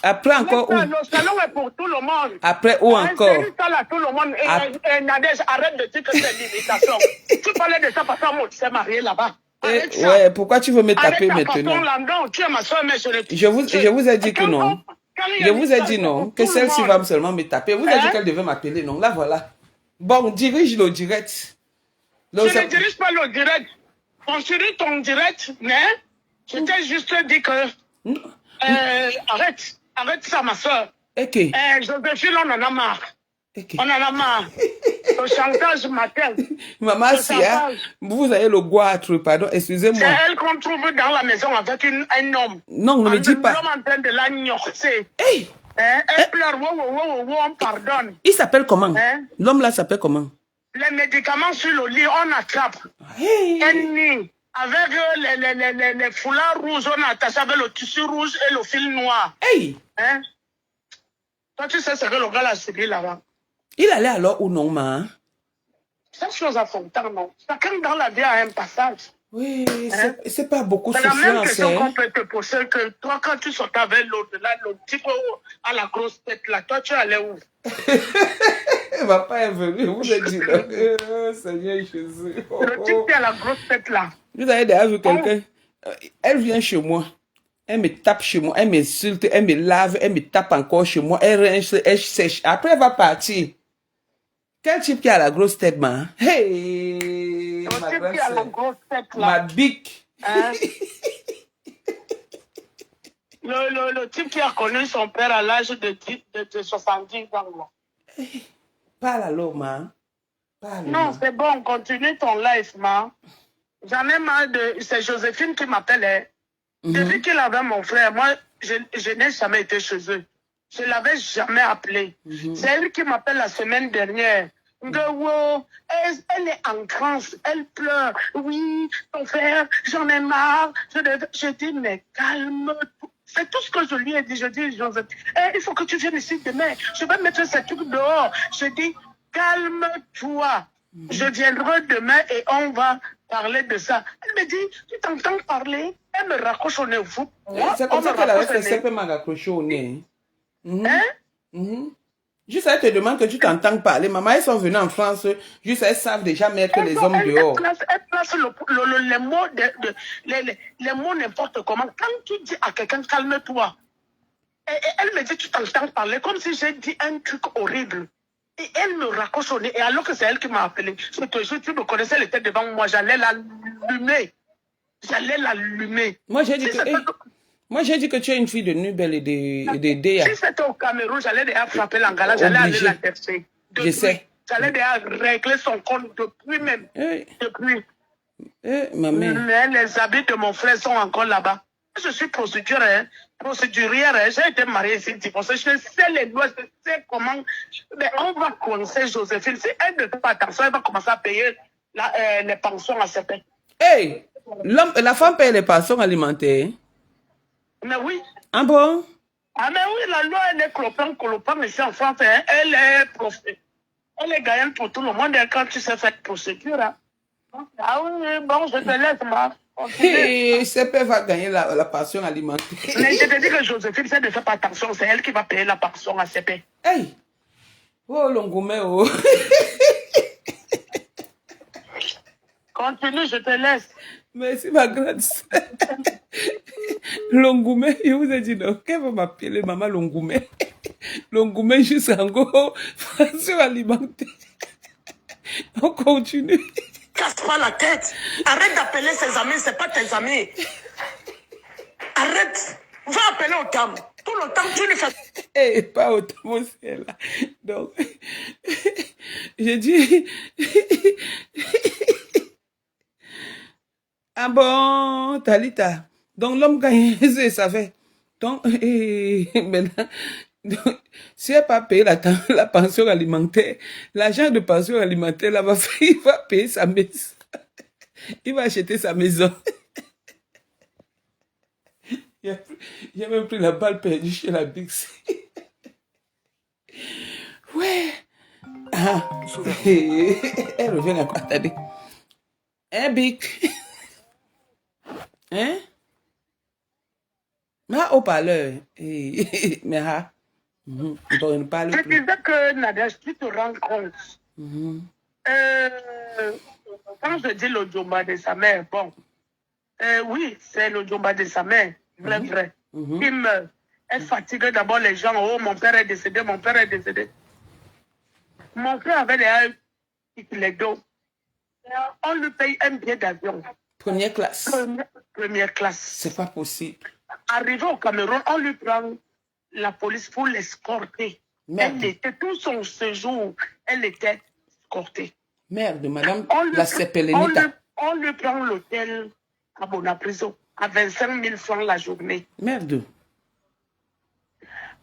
après encore où? Le salon est pour tout le monde. Après où encore? C'est une salle à tout le monde. Et Nadège, arrête de dire que c'est l'imitation. Tu parlais de ça parce que moi, tu t'es marié là-bas. Ouais, pourquoi tu veux me taper maintenant? Tu es ma soeur, mais je vous ai dit que non. Je vous ai dit non, que celle-ci va seulement me taper. Vous avez dit qu'elle devait m'appeler, non? Là, voilà. Bon, dirige le direct. Je ne dirige pas le direct. On suit ton direct, mais je t'ai juste dit que... arrête ça, ma soeur. Joséphine, on en a marre. On en a marre. Le chantage matin. Maman, si vous avez le goitre, pardon, excusez-moi. C'est elle qu'on trouve dans la maison avec un homme. Non, ne me dis pas. L'homme en train de la gnorcer. Elle pleure, on pardonne. Il s'appelle comment? L'homme là s'appelle comment? Les médicaments sur le lit, on attrape. Ennemi. Avec les foulards rouges, on attache avec le tissu rouge et le fil noir. Toi, tu sais ce que le gars a subi là-bas. Il allait alors ou non, ma? Cette chose à son temps, non. Chacun dans la vie a un passage. Oui, c'est pas beaucoup de souffrance. C'est la même question qu'on peut te poser que toi, quand tu sortais avec l'autre, là, le type à la grosse tête, là, toi, tu allais où? Papa est venu, vous avez dit, Seigneur Jésus. Le type qui a la grosse tête, là. Vous avez déjà vu quelqu'un? Elle vient chez moi. Elle me tape chez moi, elle m'insulte, elle me lave, elle me tape encore chez moi, elle rince, elle sèche. Après, elle va partir. Quel type qui a la grosse tête, ma? Hey! Le type qui a la grosse tête, là. Ma bique. Le type qui a connu son père à l'âge de 70 ans, là. Parle alors, ma. Non, c'est bon, continue ton life, ma. J'en ai marre de... C'est Joséphine qui m'appelle. Hein. Depuis qu'il avait mon frère, moi, je n'ai jamais été chez eux. Je ne l'avais jamais appelé. C'est elle qui m'appelle la semaine dernière. Elle est en transe, elle pleure. Oui, ton frère, j'en ai marre. Je dis, mais calme-toi. C'est tout ce que je lui ai dit. Je dis, Joseph, il faut que tu viennes ici demain. Je vais mettre ces trucs dehors. Je dis, calme-toi. Je viendrai demain et on va parler de ça. Elle me dit, tu t'entends parler? Elle me raccroche au nez. C'est comme ça qu'elle avait fait CP m'a raccroché au nez. Juste elle te demande que tu t'entends parler. Maman, elles sont venues en France. Juste elles savent déjà mettre les hommes dehors. Elle place les mots n'importe comment. Quand tu dis à quelqu'un, calme-toi. Elle me dit, tu t'entends parler comme si j'ai dit un truc horrible. Et elle me raccroche au nez. Et alors que c'est elle qui m'a appelé. Je te jure, tu me connaissais, elle était devant moi. J'allais l'allumer. Moi, j'ai dit moi, j'ai dit que tu es une fille de Nubel et de Déa. Si c'était au Cameroun, j'allais déjà frapper l'Angala, j'allais aller la tercer. Je sais. J'allais déjà régler son compte depuis même. Depuis. Ma mère. Mais les habits de mon frère sont encore là-bas. Je suis procédurière. J'ai été mariée ici. Je sais les lois, je sais comment. Mais on va coincer Joséphine. Si elle ne fait pas attention, elle va commencer à payer les pensions à CP. Hey, la femme paye les pensions alimentaires. Mais oui. Ah bon? Ah mais oui, la loi, elle est clopin ici en France. Hein, elle est gagnante pour tout le monde quand tu sais faire procédure. Hein. Ah oui, bon, je te laisse, ma. CP va gagner la pension alimentaire. Mais je te dis que Joséphine, si elle ne fait pas attention, c'est elle qui va payer la pension à CP. Hey! Oh, Longoumé, oh! Continue, je te laisse. Merci, ma grande sœur. Longoumé, je vous ai dit non. Qu'elle va m'appeler maman Longoumé? Longoumé jusqu'en go, pension alimentaire. On continue. Casse pas la tête. Arrête d'appeler ses amis, c'est pas tes amis. Arrête. Va appeler au tam. Tout le temps, tu ne fais pas. Eh, pas au tam aussi, là. Donc, j'ai dit... Ah bon, Talita. Donc, l'homme gagne, ça fait. Donc, maintenant... Donc, si elle n'a pas payé la pension alimentaire, l'agent de pension alimentaire là, il va payer sa maison. Il va acheter sa maison. J'ai même pris la balle perdue chez la Bix. Ouais. Ah. Elle revient encore. Attendez. Hein, Bix? Hein? Mais haut-parleur. Mais ah. Je disais que Nadège, tu te rends compte. Quand je dis le Djomba de sa mère, bon, oui, c'est le Djomba de sa mère, vrai. Il meurt. Elle fatigue d'abord les gens. Oh, mon père est décédé, mon père est décédé. Mon frère avait les dos. On lui paye un billet d'avion. Première classe. Première classe. C'est pas possible. Arrivé au Cameroun, on lui prend la police pour l'escorter. Elle était, tout son séjour, elle était escortée. Merde, madame, la Sepelenita. On lui prend l'hôtel à Bonaprison à 25 000 francs la journée. Merde.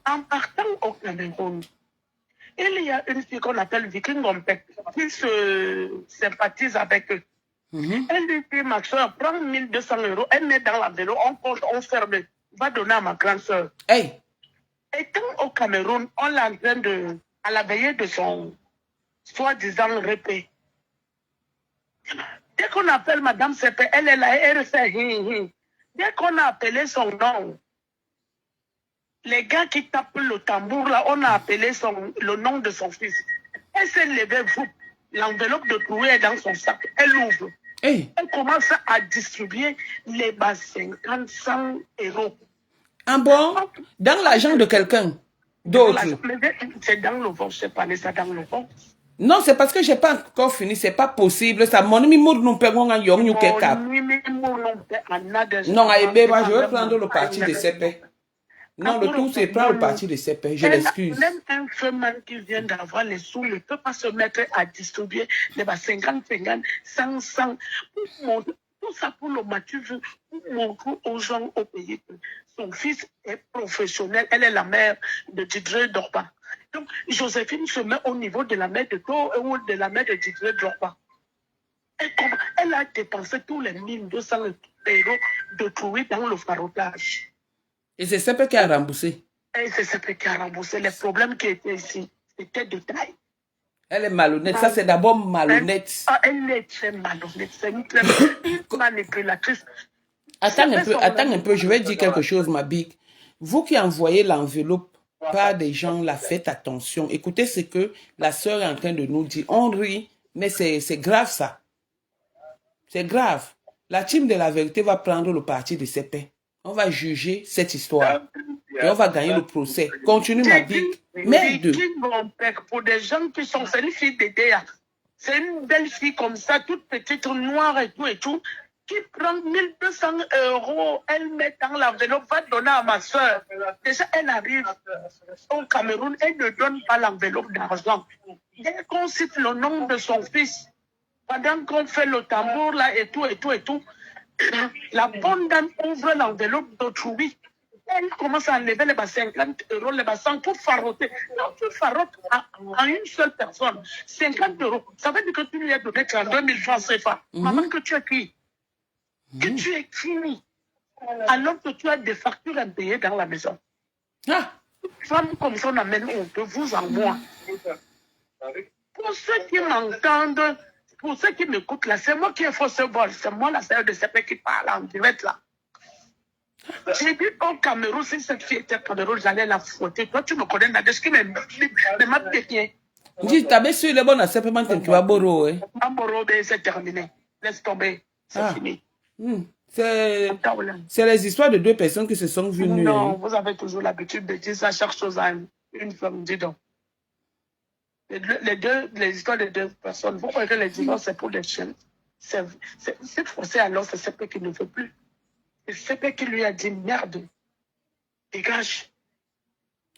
En partant au Cameroun, il y a une fille qu'on appelle Viking Gompek qui se sympathise avec eux. Elle lui dit, ma soeur, prends 1200 €, elle met dans la vélo, on compte, on ferme, va donner à ma grande soeur. Hey. Étant au Cameroun, on l'a en train de, à la veillée de son soi-disant répé. Dès qu'on appelle Madame Sepe, elle est là, elle fait Dès qu'on a appelé son nom, les gars qui tapent le tambour là, on a appelé le nom de son fils. Elle s'est levée, l'enveloppe de trouée est dans son sac, elle ouvre. Hey. Elle commence à distribuer les bas 50, 100 €. Ah bon? Dans l'argent de quelqu'un d'autre? C'est dans le ventre, je parlais ça dans le ventre. Non, c'est parce que je n'ai pas encore fini, c'est pas possible. Ça, mon ami Mour nous perd un yon you cap. Non, je vais prendre le parti de CP. Non, le tout, c'est prendre le parti de CP. Je l'excuse. Même un chemin qui vient d'avoir les sous ne peut pas se mettre à distribuer les 50, 50, 100, 100. Tout ça pour le motiver, pour montrer aux gens au pays que son fils est professionnel. Elle est la mère de Didier Drogba. Donc, Joséphine se met au niveau de la mère de Go ou de la mère de Didier Drogba. Elle a dépensé tous les 1200 € de trouver dans le farotage. Et c'est Sepe qui a remboursé. Et c'est Sepe qui a remboursé. Les problèmes qui étaient ici, c'était de taille. Elle est malhonnête. Ça, c'est d'abord malhonnête. Elle est très malhonnête. C'est une très manipulatrice. Attends un peu. Je vais dire quelque chose, ma big. Vous qui envoyez l'enveloppe par des gens, là, faites attention. Écoutez ce que la sœur est en train de nous dire. On rit, mais c'est grave, ça. C'est grave. La team de la vérité va prendre le parti de Sepe. On va juger cette histoire. Et on va gagner le procès. Continue, ma big. Merde. Pour des gens qui sont... C'est une fille d'Edea. C'est une belle fille comme ça, toute petite, noire et tout, qui prend 1200 €, elle met dans l'enveloppe, va donner à ma soeur. Déjà, elle arrive au Cameroun, elle ne donne pas l'enveloppe d'argent. Dès qu'on cite le nom de son fils, pendant qu'on fait le tambour là et tout, la bonne dame ouvre l'enveloppe d'autrui. Elle commence à enlever les 50 €, les 100 pour faroter. Non, tu farotes à une seule personne. 50 €. Ça veut dire que tu lui as donné 32 000 francs CFA. Maman, que tu es qui? Que tu es qui? Alors que tu as des factures à payer dans la maison. Ah. Une femme comme ça, on amène honte, vous en moi. Pour ceux qui m'entendent, pour ceux qui m'écoutent là, c'est moi qui ai faussé bol. C'est moi la sœur de CP qui parle en direct là. J'ai dit au Cameroun, si cette fille était au Cameroun, j'allais la fouetter. Toi, tu me connais, Nadège, qui m'a bien. Dis, t'avais su les bonnes à CP, tu vas boro, hein? Boro, c'est terminé. Laisse tomber. C'est fini. C'est les histoires de deux personnes qui se sont venues. Non, vous avez toujours l'habitude de dire ça, chaque chose à une femme, dis donc. Les histoires de deux personnes, vous croyez que les divorces, c'est pour les chiens. C'est forcé, alors c'est CP qui ne veut plus. Et CP qui lui a dit, merde, dégage.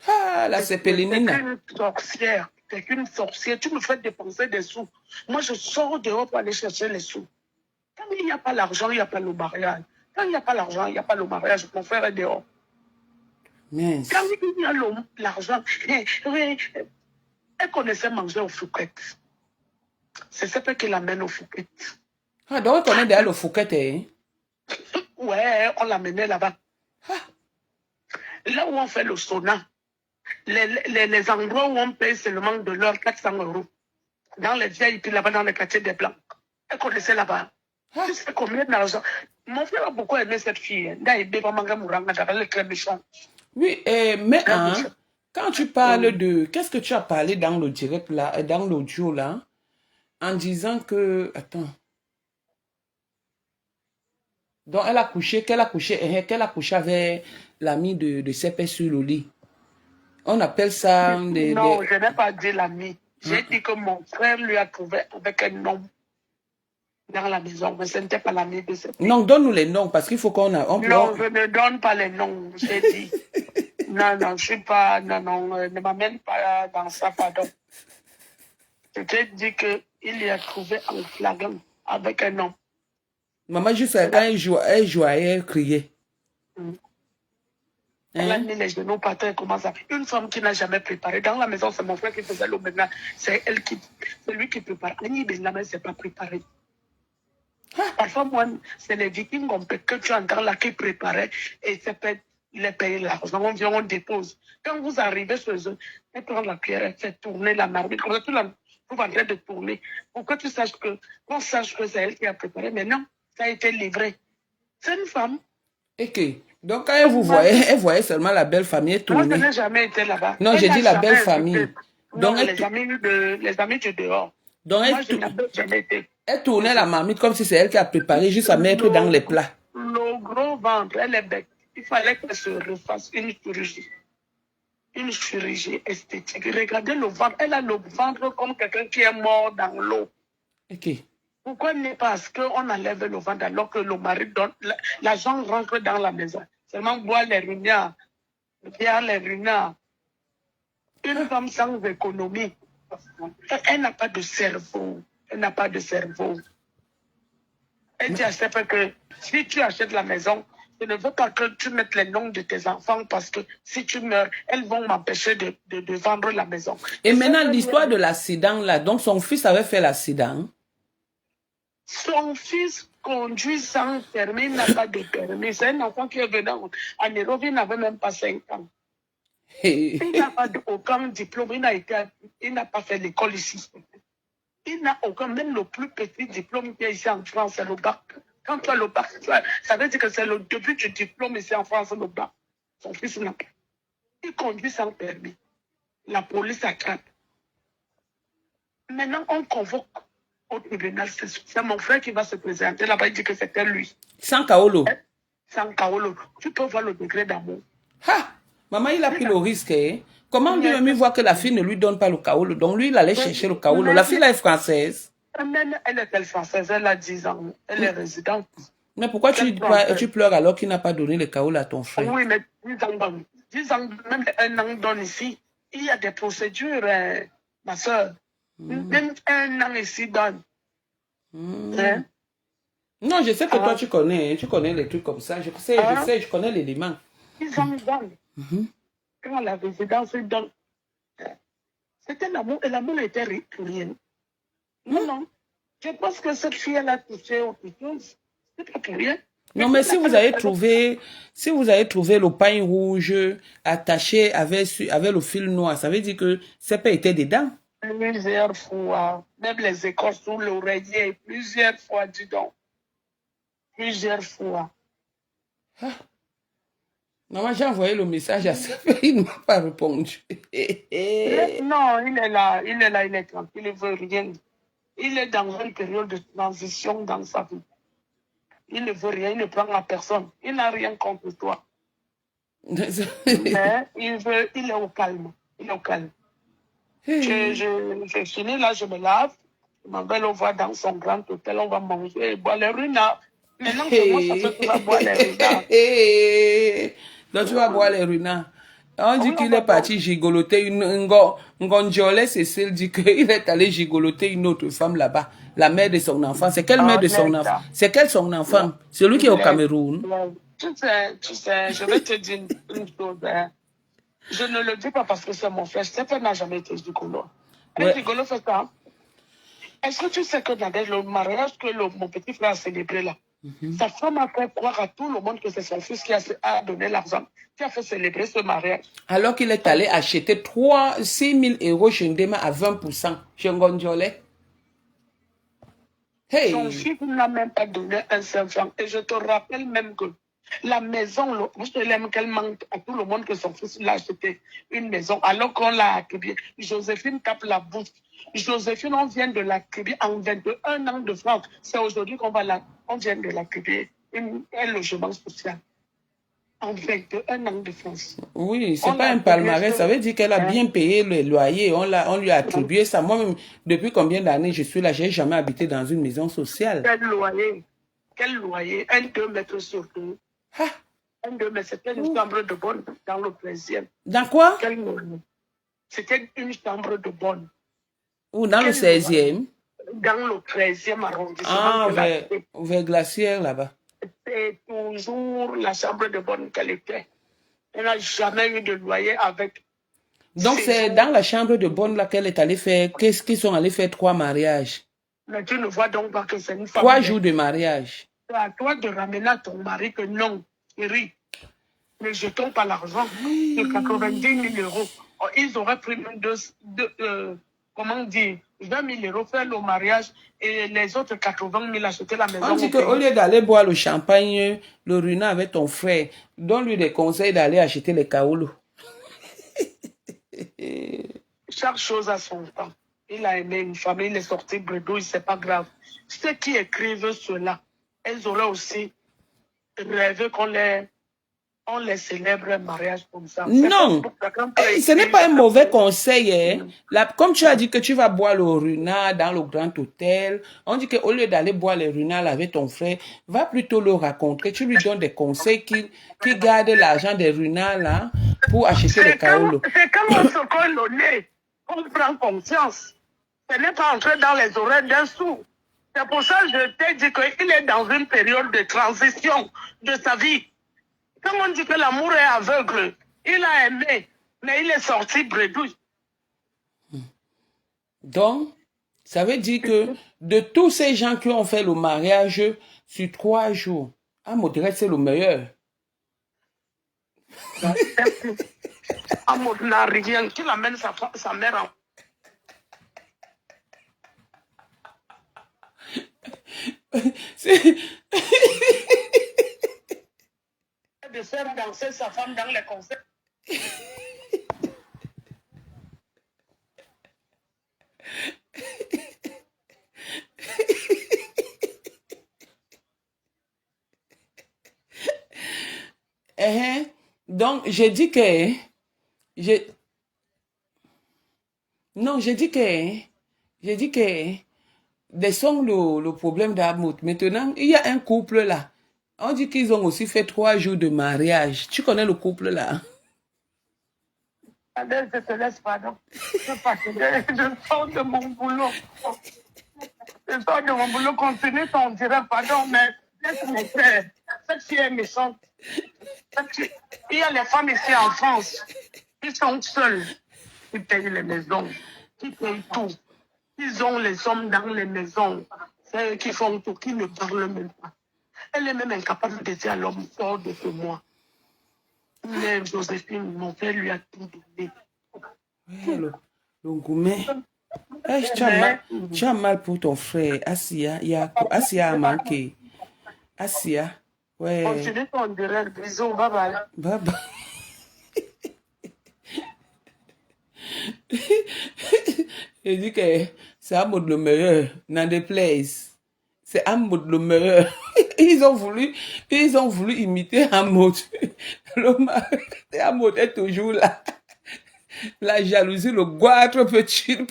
Ah, là, c'est Pélénine. T'es qu'une sorcière, tu me fais dépenser des sous. Moi, je sors dehors pour aller chercher les sous. Quand il n'y a pas l'argent, il n'y a pas le mariage. Quand il n'y a pas l'argent, il n'y a pas le mariage. Mon frère est dehors. Mince. Quand il y a l'argent, elle connaissait manger aux fouquettes. C'est ce qui l'amène aux fouquettes. Ah, donc elle connaît déjà le fouquet, hein? Ouais, on l'amenait là-bas. Là où on fait le sauna, les endroits où on paye seulement de l'heure 400 €. Dans les vieilles, puis là-bas dans le quartier des Blancs. Elle connaissait là-bas. Tu sais combien d'argent? Mon frère a beaucoup aimé cette fille. Oui, mais quand tu parles de... Qu'est-ce que tu as parlé dans le direct là, dans l'audio là, en disant que... Attends. Donc elle a couché, qu'elle a couché avec l'ami de CP sur le lit. On appelle ça... Non, je n'ai pas dit l'ami. J'ai dit que mon frère lui a trouvé avec un homme dans la maison, mais ce n'était pas l'ami de CP. Non, donne-nous les noms, parce qu'il faut qu'on a... Non, je ne donne pas les noms, j'ai dit. Non, je ne suis pas... Non, ne m'amène pas dans ça, pardon. Je t'ai dit qu'il y a trouvé en flagrant avec un homme. Maman, juste quand elle jouait, elle criait. Elle a mis les genoux par terre, comment ça? Une femme qui n'a jamais préparé. Dans la maison, c'est mon frère qui faisait le maintenant. C'est lui qui prépare. Annie Benjamin, c'est pas préparé. Parfois, moi, c'est les vikings que tu entends là qui préparaient et c'est peut les payer l'argent. On vient, on dépose. Quand vous arrivez chez eux, elle prend la cuillère, elle fait tourner la marmite. Comme ça, vous en train de tourner. Pour que tu saches qu'on sache que c'est elle qui a préparé. Mais non, ça a été livré. C'est une femme. Ok. Donc, quand elle vous voyait, elle voyait seulement la belle famille tourner. Moi, je n'ai jamais été là-bas. Non, j'ai dit la belle famille. Donc, les amis de dehors. Donc, moi, je n'ai jamais été. Elle tournait la marmite comme si c'est elle qui a préparé, juste à mettre dans les plats. Le gros ventre, elle est bête. Il fallait qu'elle se refasse une chirurgie. Une chirurgie esthétique. Regardez le ventre. Elle a le ventre comme quelqu'un qui est mort dans l'eau. Ok. Pourquoi n'est pas parce qu'on enlève le ventre alors que le mari donne... L'argent rentre dans la maison. Seulement boire les rugnards. Bien les rugnards. Une femme sans économie. Elle n'a pas de cerveau. Elle n'a pas de cerveau. Elle dit à Steph que si tu achètes la maison, je ne veux pas que tu mettes les noms de tes enfants parce que si tu meurs, elles vont m'empêcher de vendre la maison. Et maintenant, l'histoire de l'accident là, donc son fils avait fait l'accident. Son fils conduit sans permis, n'a pas de permis. C'est un enfant qui est venu en Europe, il n'avait même pas 5 ans. Il n'a pas aucun diplôme, il n'a pas fait l'école ici. Il n'a aucun, même le plus petit diplôme qu'il y a ici en France, c'est le bac. Quand tu as le bac, ça veut dire que c'est le début du diplôme ici en France, le bac. Son fils n'a pas. Il conduit sans permis. La police attrape. Maintenant, on convoque au tribunal. C'est mon frère qui va se présenter là-bas. Il dit que c'était lui. Sans Kaolo. Sans Kaolo. Tu peux voir le degré d'amour. Ha! Maman, il a pris le risque. Hein? Comment lui voit que la fille ne lui donne pas le Kaolo? Donc lui, il allait chercher le Kaolo. La fille, là, est française. Elle est française. Elle a 10 ans. Elle est résidente. Mais pourquoi tu pleures alors qu'il n'a pas donné le Kaolo à ton frère? Oui, mais 10 ans donne. 10 ans, même un an donne ici. Il y a des procédures, ma soeur. Même un an ici donne. Hein? Non, je sais que toi, tu connais les trucs comme ça. Je connais l'élément. 10 ans donne. Quand la résidence donne. C'était l'amour, et l'amour était rien. Non. Je pense que cette fille, elle a touché autre chose. C'est pas pour rien. Non, mais si vous avez trouvé le pain rouge attaché avec le fil noir, ça veut dire que ça peut être dedans. Plusieurs fois, même les écorces sous l'oreiller, plusieurs fois, dis donc. Plusieurs fois. Ah. Maman, j'ai envoyé le message à sa fille, il ne m'a pas répondu. Non, il est là, il est tranquille, il ne veut rien. Il est dans une période de transition dans sa vie. Il ne veut rien, il ne prend à personne. Il n'a rien contre toi. Mais il est au calme. Il est au calme. Je finis là, je me lave. Je m'en vais le voir dans son grand hôtel. On va manger et boire les runards. Maintenant, c'est moi, ça fait qu'on va boire les runards. Donc, tu vas boire les runards. On dit qu'il est parti gigoloter une Ngonjolé, Cécile dit qu'il est allé gigoloter une autre femme là-bas, la mère de son enfant. C'est quelle mère de son enfant? C'est quel son enfant? Celui qui est au Cameroun. Tu sais, je vais te dire une chose. Hein. Je ne le dis pas parce que c'est mon frère. Stéphane n'a jamais été gigolo. Un gigolo fait ça. Est-ce que tu sais que dans le mariage que mon petit frère a célébré là, sa femme a fait croire à tout le monde que c'est son fils qui a donné l'argent, qui a fait célébrer ce mariage. Alors qu'il est allé acheter 6 000 euros chez Ndema à 20% chez Ngonjolé. Hey. Son fils n'a même pas donné un seul franc. Et je te rappelle même que la maison, je l'aime qu'elle manque à tout le monde que son fils l'a acheté une maison alors qu'on l'a attribué. Joséphine tape la bouche. Joséphine, on vient de l'attribuer en 21 ans de France. C'est aujourd'hui qu'on vient de l'attribuer un logement social. En 21 ans de France. Oui, c'est pas un palmarès. Ça veut dire qu'elle a bien payé le loyer. On lui a attribué ça. Moi-même, depuis combien d'années je suis là, j'ai jamais habité dans une maison sociale. Quel loyer? 2 mètres sur 2. Un 2 mètres, c'était une chambre de bonne dans le 13e. Dans quoi? C'était une chambre de bonne. Ou dans le 16e? Dans le 13e arrondissement. Ah, vers Glacière, là-bas. C'est toujours la chambre de bonne qualité. Elle n'a jamais eu de loyer avec. Donc, c'est dans la chambre de bonne là qu'elle est allée faire. Qu'est-ce qu'ils sont allés faire 3 mariages? Mais tu ne vois donc pas que c'est une femme. 3 jours de mariage. C'est à toi de ramener à ton mari que non, chérie, ne jetons pas l'argent de 90 000 euros. Ils auraient pris comment dire, 20 000 euros, faire le mariage et les autres 80 000 acheter la maison. On dit qu'au lieu d'aller boire le champagne, le runard avec ton frère, donne-lui des conseils d'aller acheter les kaolos. Chaque chose a son temps. Il a aimé une famille, il est sorti bredouille, c'est pas grave. Ceux qui écrivent cela, elles auraient aussi rêvé qu'on les célèbre un mariage comme ça. Non, ce n'est pas un mauvais conseil. Hein. Comme tu as dit que tu vas boire le runard dans le grand hôtel, on dit qu'au lieu d'aller boire le runard avec ton frère, va plutôt le raconter. Tu lui donnes des conseils qui garde l'argent des runards là pour acheter les kaolos. C'est comme on se colle au nez. On prend conscience. Ce n'est pas entrer dans les oreilles d'un sou. C'est pour ça que je t'ai dit qu'il est dans une période de transition de sa vie. Quand on dit que l'amour est aveugle, il a aimé, mais il est sorti bredouille. Donc, ça veut dire que de tous ces gens qui ont fait le mariage sur 3 jours, Amodret, c'est le meilleur. Amod n'a rien, qu'il amène sa mère en... de faire danser sa femme dans les concerts. Donc, j'ai dit que... Non, j'ai dit que... Laissons le problème d'Amout. Maintenant, il y a un couple là. On dit qu'ils ont aussi fait 3 jours de mariage. Tu connais le couple là? Adèle, je te laisse, pardon. Je sors de mon boulot. Je sors de mon boulot, continue ton direct, pardon, mais laisse mon frère. Cette fille est méchante. Il y a les femmes ici en France qui sont seules, qui payent les maisons, qui payent tout. Ils ont les hommes dans les maisons, c'est eux qui font tout, qui ne parlent même pas. Elle est même incapable de dire à l'homme, sors de ce mois. Mais Joséphine, mon frère lui a tout donné. Le gourmet. Tu as mal pour ton frère. Asia a manqué. Asia. Ouais. Continue ton direct. Bisous. Bye bye. Bye bye. Il dit que c'est Amod le meilleur. N'en déplaise. C'est Amod le meilleur. Ils ont voulu imiter Amod. Amod est toujours là. La jalousie, le goitre peut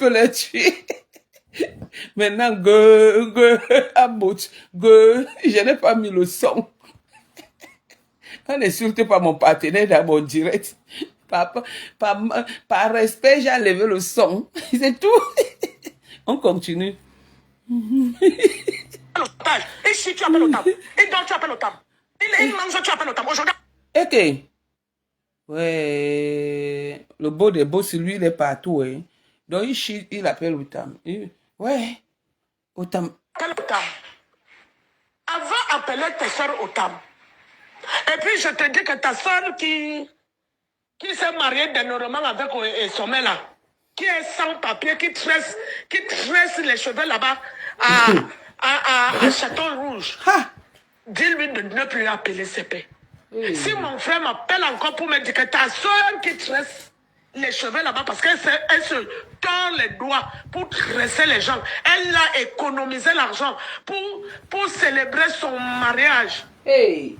les tuer. Maintenant, Amod, je n'ai pas mis le son. On n'insulte pas mon partenaire dans mon direct. Par respect, j'ai enlevé le son. C'est tout. On continue. Et si tu appelles au table, et donc tu appelles au table. Il mange, tu appelles au table. Aujourd'hui. Ok. Ouais. Le beau des beaux, c'est lui, il est partout. Hein. Donc, il appelle au table. Ouais. Au table. Appelle au table. Avant d'appeler tes soeurs au table. Et puis, je te dis que ta soeur qui s'est mariée dernièrement avec son mère là, qui est sans papier, qui tresse les cheveux là-bas à Château Rouge. Dis-lui de ne plus appeler CP. Si mon frère m'appelle encore pour me dire que ta soeur qui tresse les cheveux là-bas, parce qu'elle se tord les doigts pour tresser les gens, elle a économisé l'argent pour célébrer son mariage. Hey.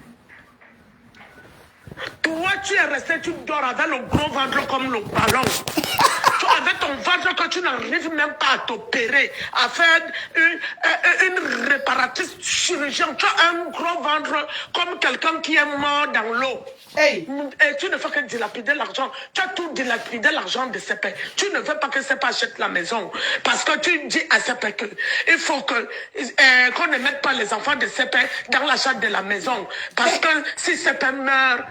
Toi, tu es resté, tu dors avec le gros ventre comme le ballon. Avec ton ventre que tu n'arrives même pas à t'opérer, à faire une réparatrice chirurgienne. Tu as un gros ventre comme quelqu'un qui est mort dans l'eau. Hey. Et tu ne fais que dilapider l'argent. Tu as tout dilapidé l'argent de CP. Tu ne veux pas que CP achète la maison. Parce que tu dis à CP qu'il faut qu'on ne mette pas les enfants de CP dans l'achat de la maison. Parce que si CP meurt,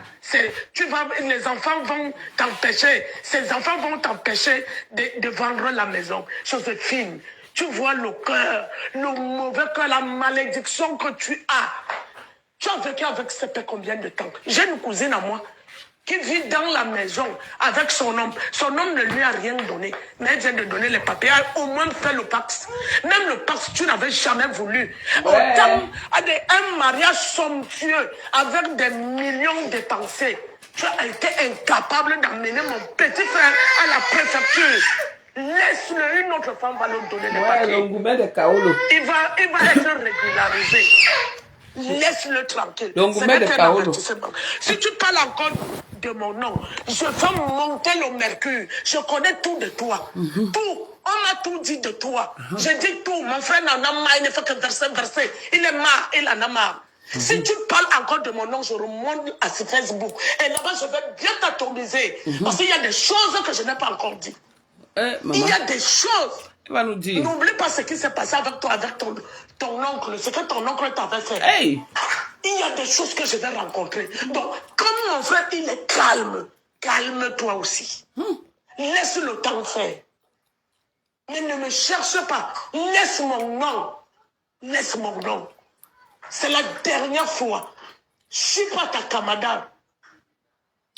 les enfants vont t'empêcher. Ces enfants vont t'empêcher de vendre la maison. Joséphine, tu vois le cœur, le mauvais cœur, la malédiction que tu as. Tu as vécu avec CP combien de temps? J'ai une cousine à moi qui vit dans la maison avec son homme. Son homme ne lui a rien donné, mais elle vient de donner les papiers. Elle a au moins fait le Pax. Même le Pax, tu n'avais jamais voulu. Ouais. Un mariage somptueux avec des millions dépensés. Tu as été incapable d'amener mon petit frère à la préfecture. Laisse-le, une autre femme va lui donner les papiers. Il va être régularisé. Laisse-le tranquille. Donc, si tu parles encore de mon nom, je vais monter le mercure. Je connais tout de toi. Tout. On m'a tout dit de toi. Je dis tout. Mon frère n'en a marre. Il ne fait que verser. Il est marre. Il en a marre. Si tu parles encore de mon nom, je remonte à ce Facebook. Et là-bas, je vais bien t'atomiser. Parce qu'il y a des choses que je n'ai pas encore dit. Il y a des choses Il va nous dire. N'oublie pas ce qui s'est passé avec toi, avec ton oncle, ce que ton oncle t'avait fait. Hey! Il y a des choses que je vais rencontrer. Donc, comme mon frère, il est calme, calme-toi aussi. Laisse le temps faire. Mais ne me cherche pas. Laisse mon nom. Laisse mon nom. C'est la dernière fois. Je ne suis pas ta camarade.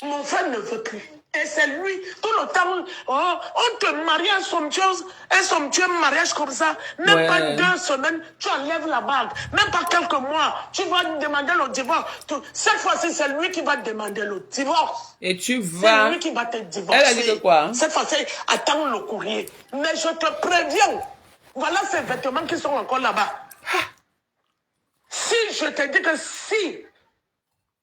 Mon frère ne veut plus. Et c'est lui, tout le temps, on te marie un somptueux mariage comme ça. Même pas 2 semaines, tu enlèves la bague. Même pas quelques mois, tu vas demander le divorce. Cette fois-ci, c'est lui qui va demander le divorce. Et tu vas... C'est lui qui va te divorcer. Elle a dit que quoi? Hein? Cette fois-ci, attends le courrier. Mais je te préviens, voilà ces vêtements qui sont encore là-bas. Si je te dis que si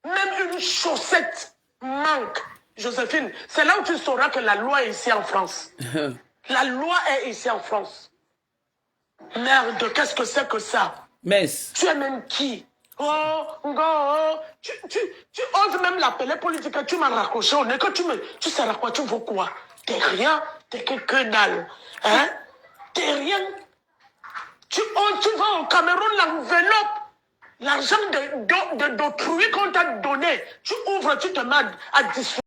même une chaussette manque, Joséphine, c'est là où tu sauras que la loi est ici en France. La loi est ici en France. Merde, qu'est-ce que c'est que ça? Mess. Tu es même qui? Tu oses même l'appeler politique, tu m'as raccroché au nez, que tu sais à quoi, tu veux quoi? T'es rien, t'es que dalle. Hein? T'es rien. Tu vas au Cameroun, l'enveloppe. L'argent d'autrui qu'on t'a donné, tu ouvres, tu te mets à discuter.